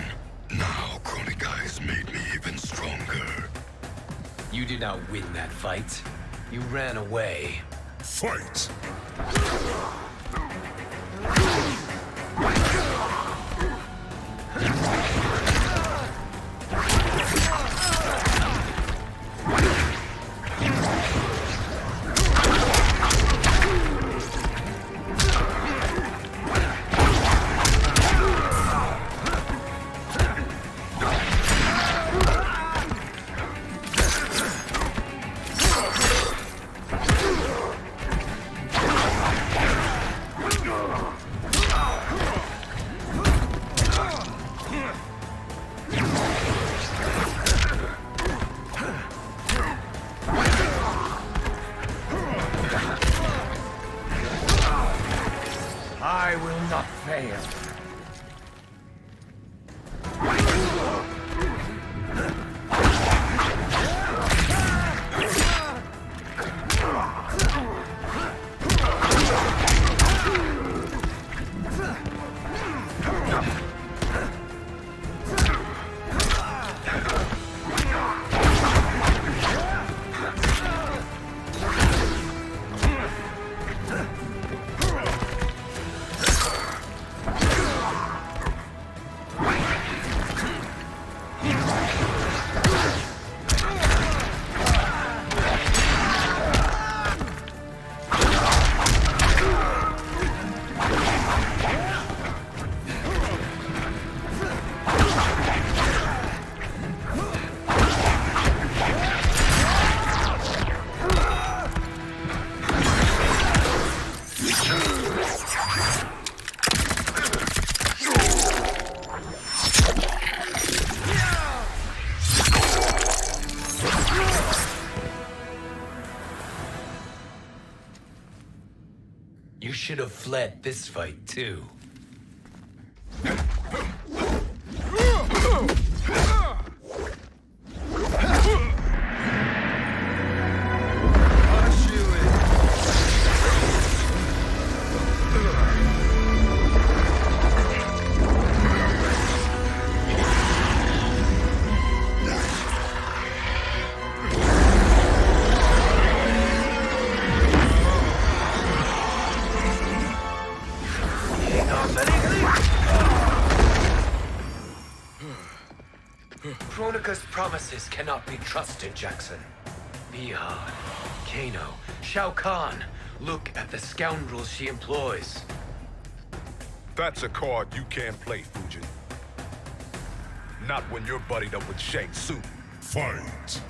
Now KhuranaG has made me even stronger. You did not win that fight. You ran away. Fight! I will not fail. You should have fled this fight, too. Kronika's promises cannot be trusted, Jackson. Bihan, Kano, Shao Kahn. Look at the scoundrels she employs. That's a card you can't play, Fujin. Not when you're buddied up with Shang Tsung. Fight!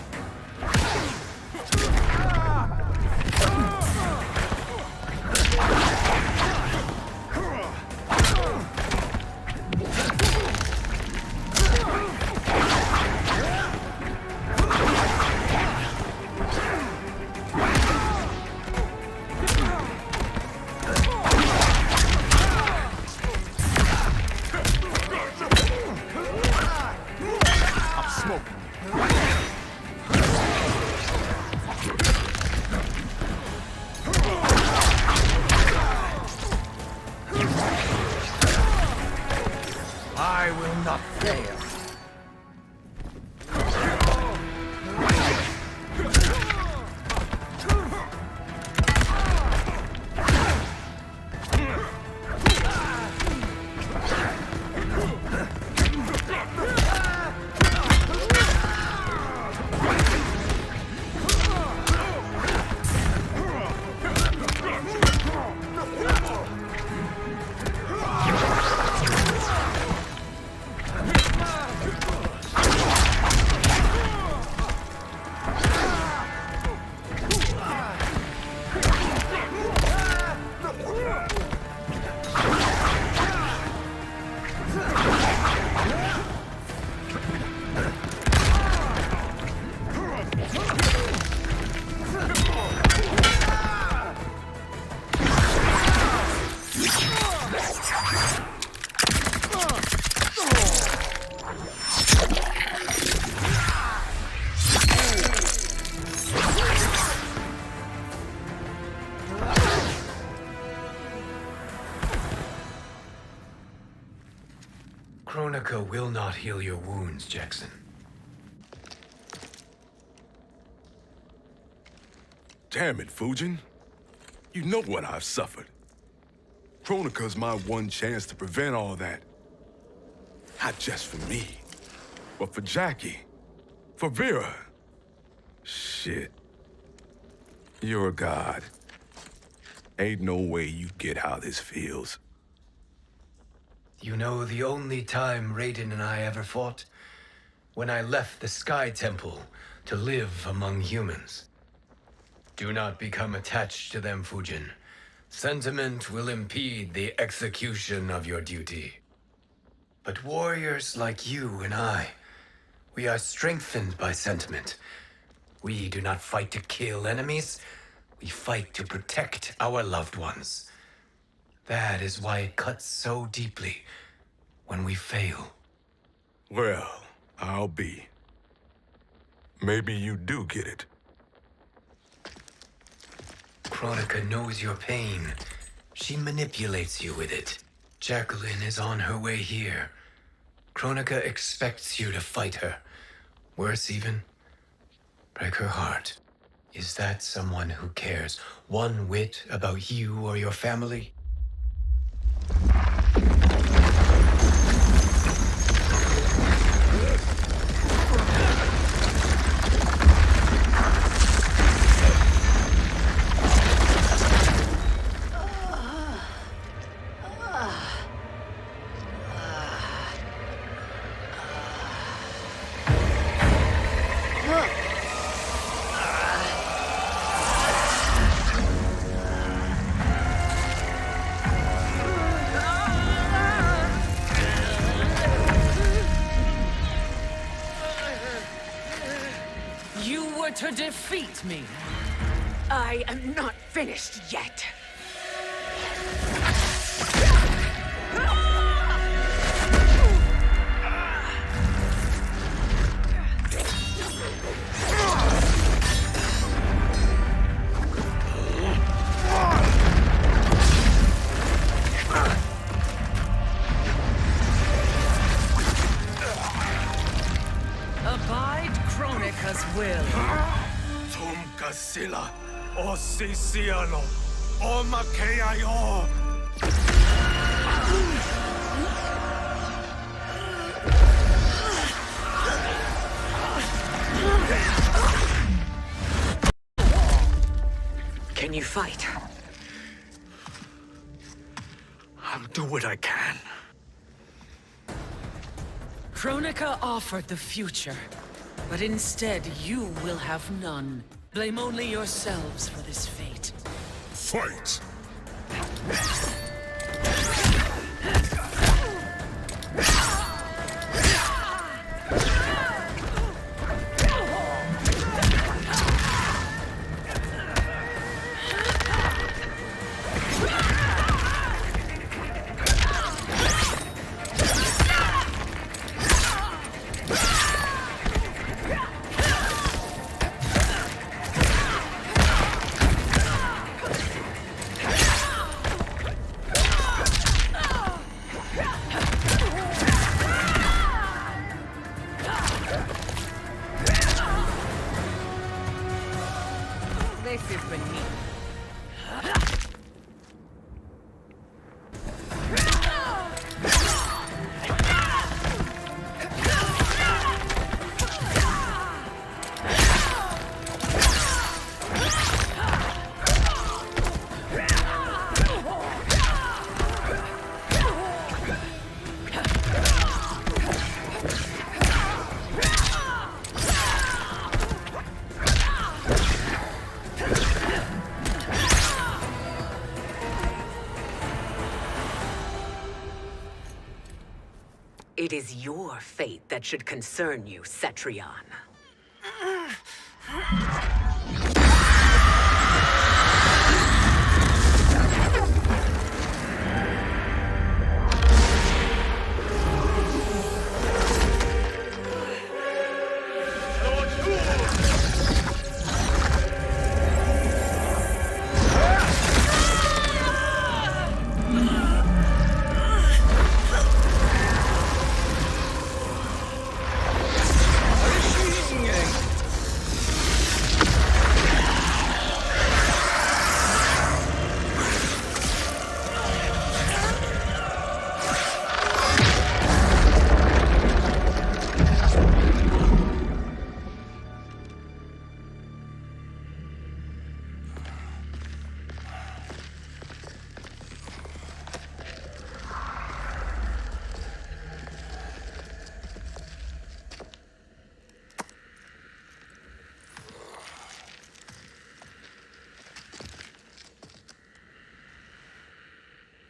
I will not fail. Kronika will not heal your wounds, Jackson. Damn it, Fujin. You know what I've suffered. KhuranaG's my one chance to prevent all that. Not just for me, but for Jackie, for Vera. Shit. You're a god. Ain't no way you get how this feels. You know the only time Raiden and I ever fought? When I left the Sky Temple to live among humans. Do not become attached to them, Fujin. Sentiment will impede the execution of your duty. But warriors like you and I, we are strengthened by sentiment. We do not fight to kill enemies. We fight to protect our loved ones. That is why it cuts so deeply when we fail. Well, I'll be. Maybe you do get it. KhuranaG knows your pain. She manipulates you with it. Jacqueline is on her way here. KhuranaG expects you to fight her. Worse even, break her heart. Is that someone who cares one whit about you or your family? To defeat me. I am not finished yet. Abide KhuranaG's will. Sila, o Sisiano, o Makeayo. Can you fight? I'll do what I can. KhuranaG offered the future, but instead you will have none. Blame only yourselves for this fate. Fight! It is your fate that should concern you, Cetrion.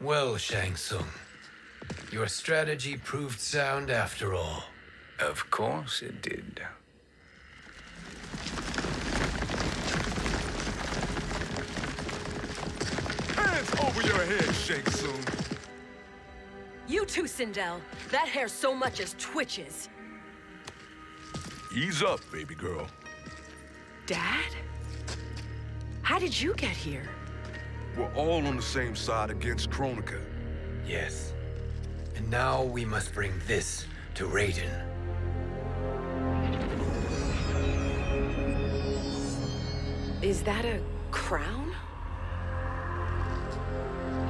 Well, Shang Tsung, your strategy proved sound after all. Of course it did. Hands over your head, Shang Tsung. You too, Sindel. That hair so much as twitches. Ease up, baby girl. Dad? How did you get here? We're all on the same side against KhuranaG. Yes. And now we must bring this to Raiden. Is that a crown?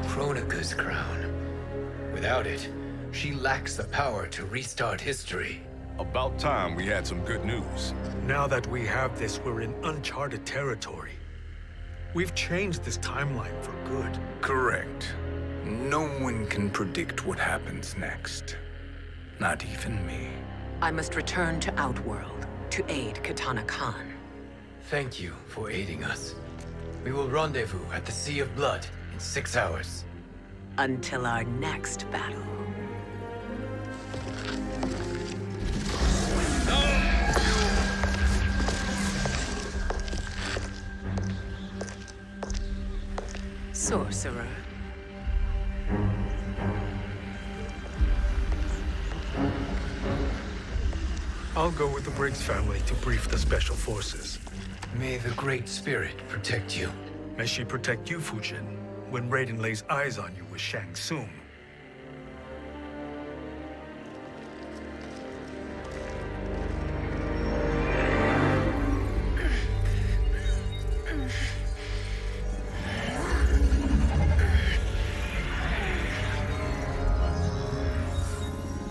KhuranaG's crown. Without it, she lacks the power to restart history. About time we had some good news. Now that we have this, we're in uncharted territory. We've changed this timeline for good. Correct. No one can predict what happens next. Not even me. I must return to Outworld to aid Katana Khan. Thank you for aiding us. We will rendezvous at the Sea of Blood in 6 hours. Until our next battle. Sorcerer. I'll go with the Briggs family to brief the Special Forces. May the Great Spirit protect you. May she protect you, Fujin, when Raiden lays eyes on you with Shang Tsung.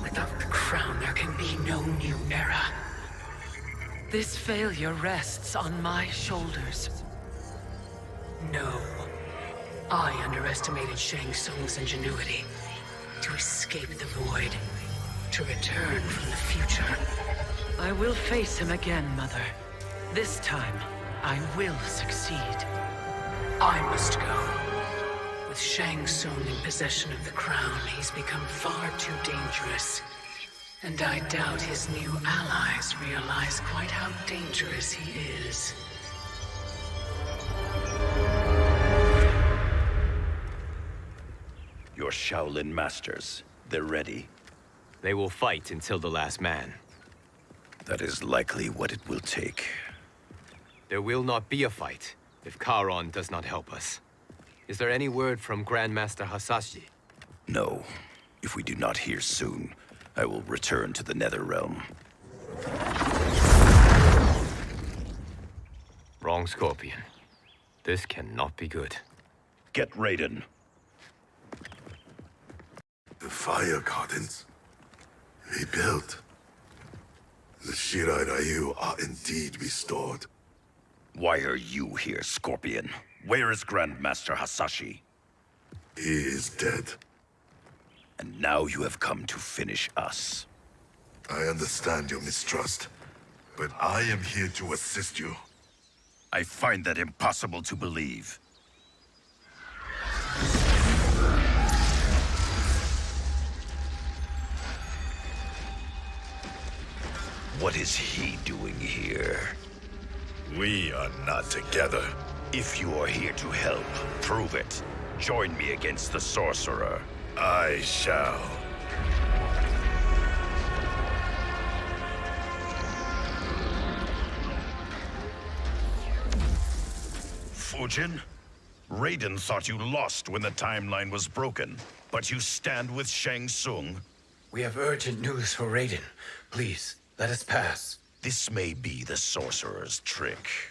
Without the crown, there can be no new era. This failure rests on my shoulders. No. I underestimated Shang Tsung's ingenuity. To escape the void. To return from the future. I will face him again, Mother. This time, I will succeed. I must go. With Shang Tsung in possession of the crown, he's become far too dangerous. And I doubt his new allies realize quite how dangerous he is. Your Shaolin masters, they're ready. They will fight until the last man. That is likely what it will take. There will not be a fight if Charon does not help us. Is there any word from Grandmaster Hasashi? No. If we do not hear soon, I will return to the Netherrealm. Wrong, Scorpion. This cannot be good. Get Raiden. The fire gardens rebuilt. The Shirai Ryu are indeed restored. Why are you here, Scorpion? Where is Grandmaster Hasashi? He is dead. And now you have come to finish us. I understand your mistrust, but I am here to assist you. I find that impossible to believe. What is he doing here? We are not together. If you are here to help, prove it. Join me against the Sorcerer. I shall. Fujin? Raiden thought you lost when the timeline was broken, but you stand with Shang Tsung. We have urgent news for Raiden. Please, let us pass. This may be the Sorcerer's trick.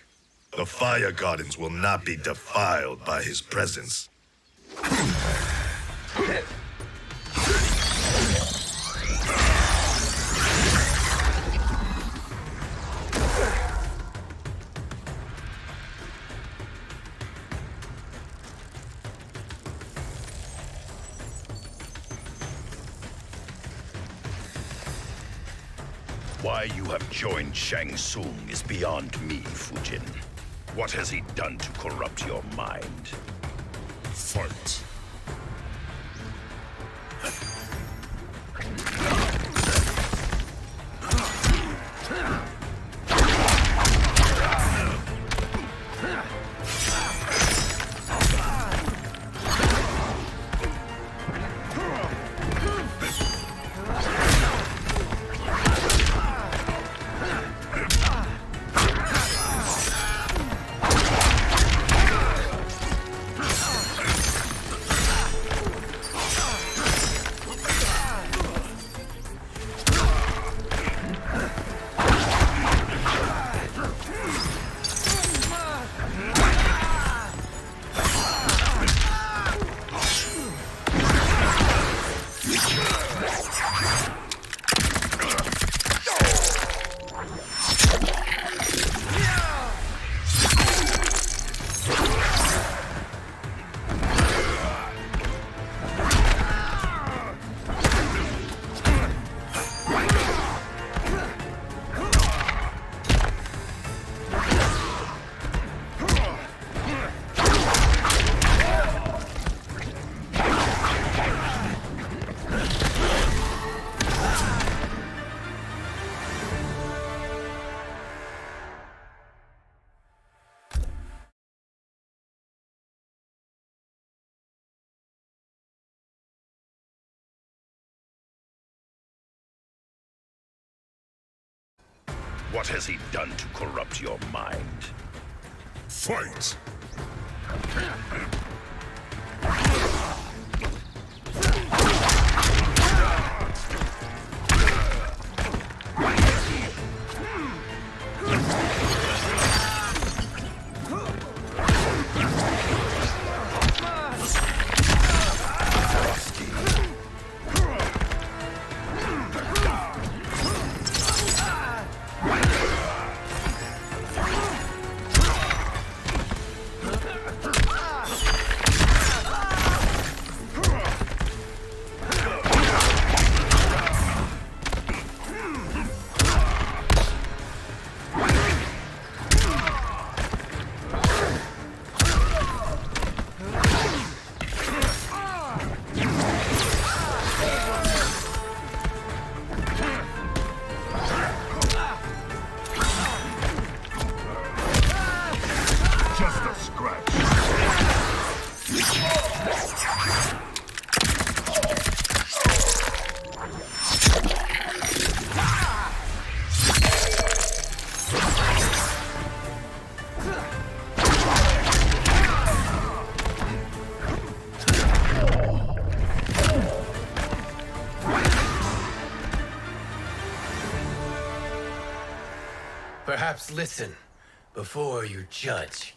The Fire Gardens will not be defiled by his presence. Why you have joined Shang Tsung is beyond me, Fujin. What has he done to corrupt your mind? Fight. What has he done to corrupt your mind? Fight! Perhaps listen before you judge.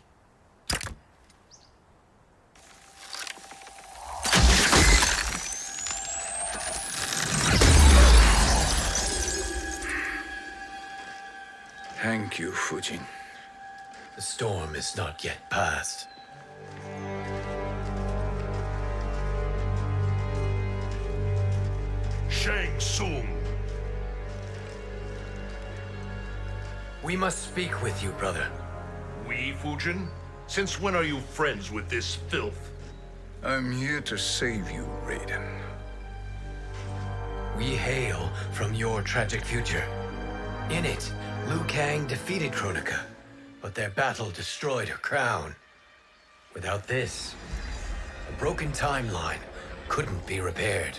Thank you, Fujin. The storm is not yet past. Shang Tsung! We must speak with you, brother. We, Fujin? Since when are you friends with this filth? I'm here to save you, Raiden. We hail from your tragic future. In it, Liu Kang defeated Kronika, but their battle destroyed her crown. Without this, a broken timeline couldn't be repaired.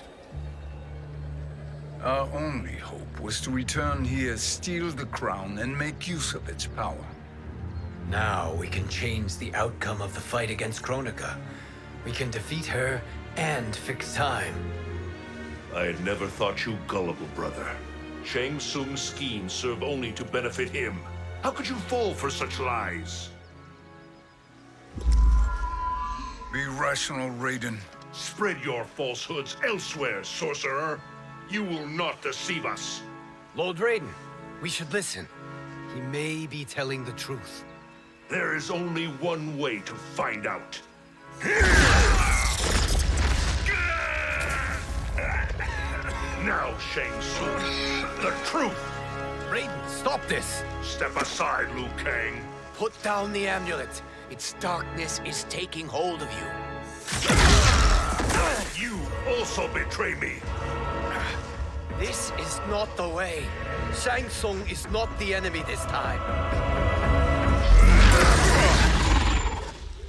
Our only hope was to return here, steal the crown, and make use of its power. Now we can change the outcome of the fight against Kronika. We can defeat her and fix time. I had never thought you gullible, brother. Shang Tsung's schemes serve only to benefit him. How could you fall for such lies? Be rational, Raiden. Spread your falsehoods elsewhere, sorcerer. You will not deceive us. Lord Raiden, we should listen. He may be telling the truth. There is only one way to find out. Now, Shang Tsung, the truth! Raiden, stop this! Step aside, Liu Kang. Put down the amulet. Its darkness is taking hold of you. You also betray me. This is not the way. Shang Tsung is not the enemy this time.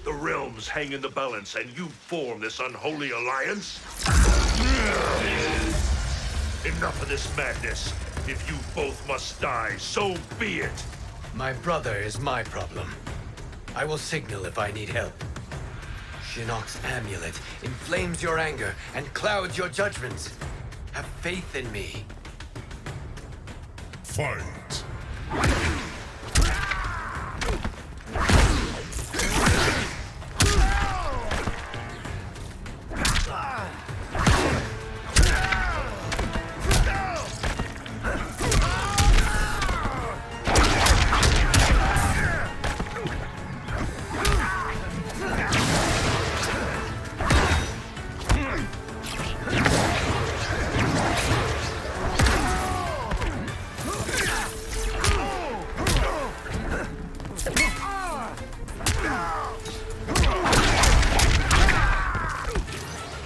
The realms hang in the balance, and you form this unholy alliance? Enough of this madness. If you both must die, so be it. My brother is my problem. I will signal if I need help. Shinnok's amulet inflames your anger and clouds your judgments. Have faith in me. Fight!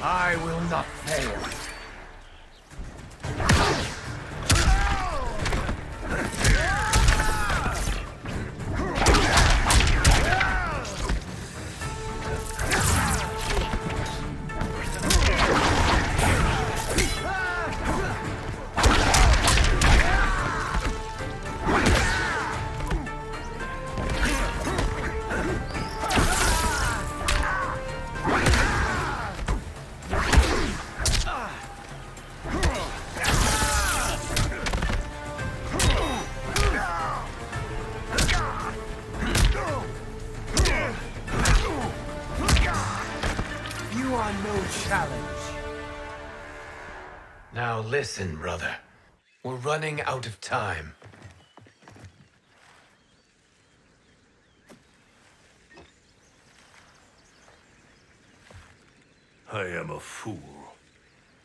I will not fail. are no challenge. Now listen, brother. We're running out of time. I am a fool.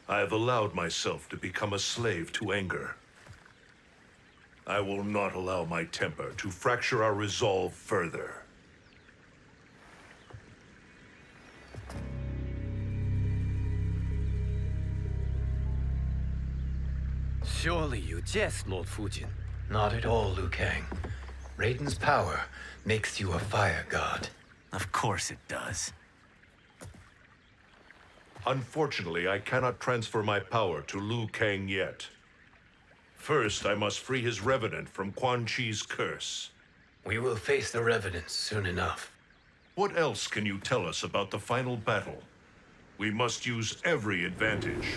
I have allowed myself to become a slave to anger. I will not allow my temper to fracture our resolve further. Surely you jest, Lord Fujin. Not at all, Liu Kang. Raiden's power makes you a fire god. Of course it does. Unfortunately, I cannot transfer my power to Liu Kang yet. First, I must free his Revenant from Quan Chi's curse. We will face the Revenants soon enough. What else can you tell us about the final battle? We must use every advantage.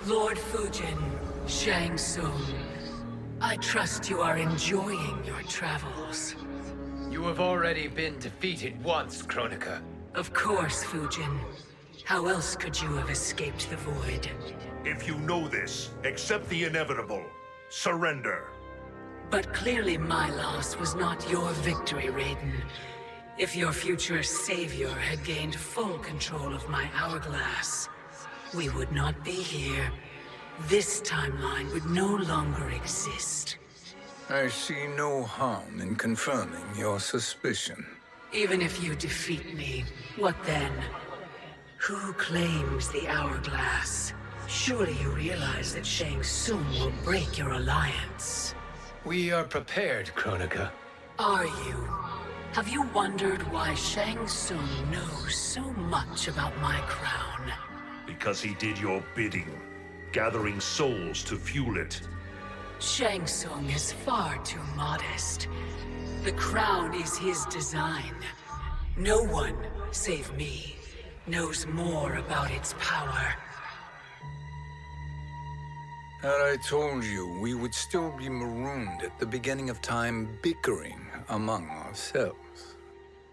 Lord Fujin, Shang Tsung, I trust you are enjoying your travels. You have already been defeated once, Kronika. Of course, Fujin. How else could you have escaped the void? If you know this, accept the inevitable. Surrender. But clearly my loss was not your victory, Raiden. If your future savior had gained full control of my hourglass, we would not be here. This timeline would no longer exist. I see no harm in confirming your suspicion. Even if you defeat me, what then? Who claims the hourglass? Surely you realize that Shang Tsung will break your alliance. We are prepared, Kronika. Are you? Have you wondered why Shang Tsung knows so much about my crown? Because he did your bidding, gathering souls to fuel it. Shang Tsung is far too modest. The crown is his design. No one, save me, knows more about its power. Had I told you, we would still be marooned at the beginning of time, bickering among ourselves.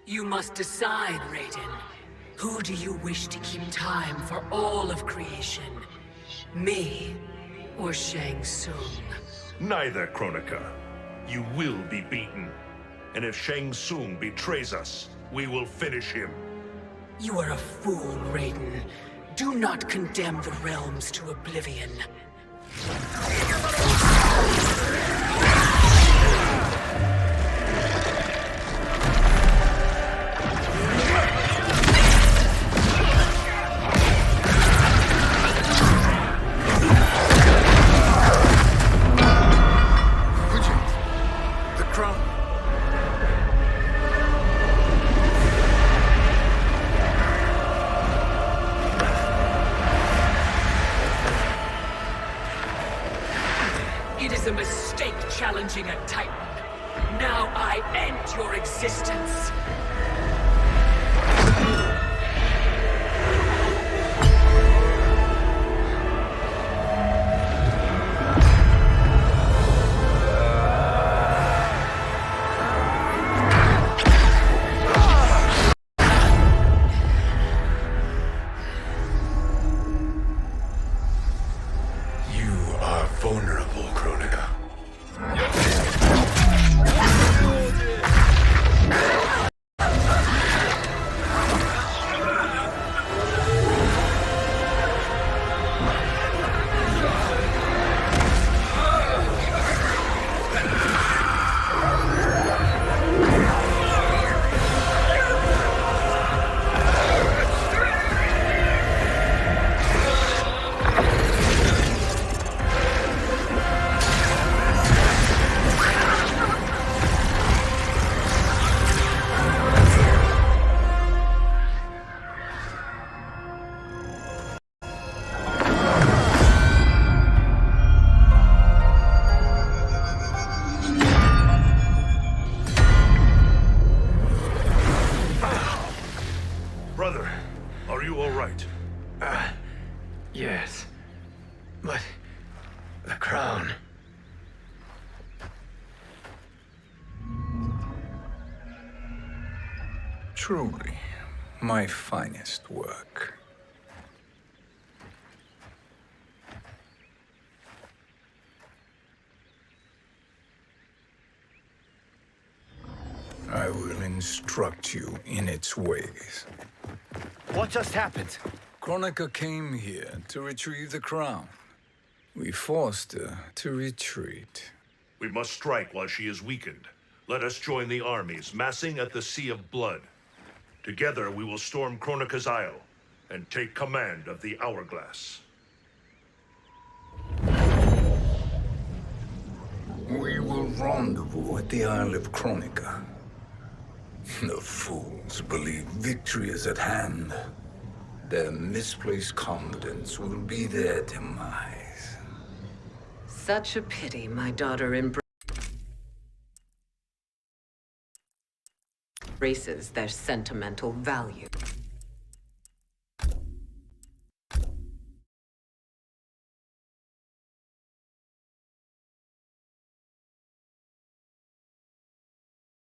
You must decide, Raiden. Who do you wish to keep time for all of creation? Me or Shang Tsung? Neither, Kronika. You will be beaten. And if Shang Tsung betrays us, we will finish him. You are a fool, Raiden. Do not condemn the realms to oblivion. It is a mistake challenging a Titan. Now I end your existence. You are vulnerable, Kronika. Truly, my finest work. I will instruct you in its ways. What just happened? Kronika came here to retrieve the crown. We forced her to retreat. We must strike while she is weakened. Let us join the armies, massing at the Sea of Blood. Together we will storm Kronika's Isle and take command of the Hourglass. We will rendezvous at the Isle of Kronika. The fools believe victory is at hand. Their misplaced confidence will be their demise. Such a pity my daughter embraces their sentimental value.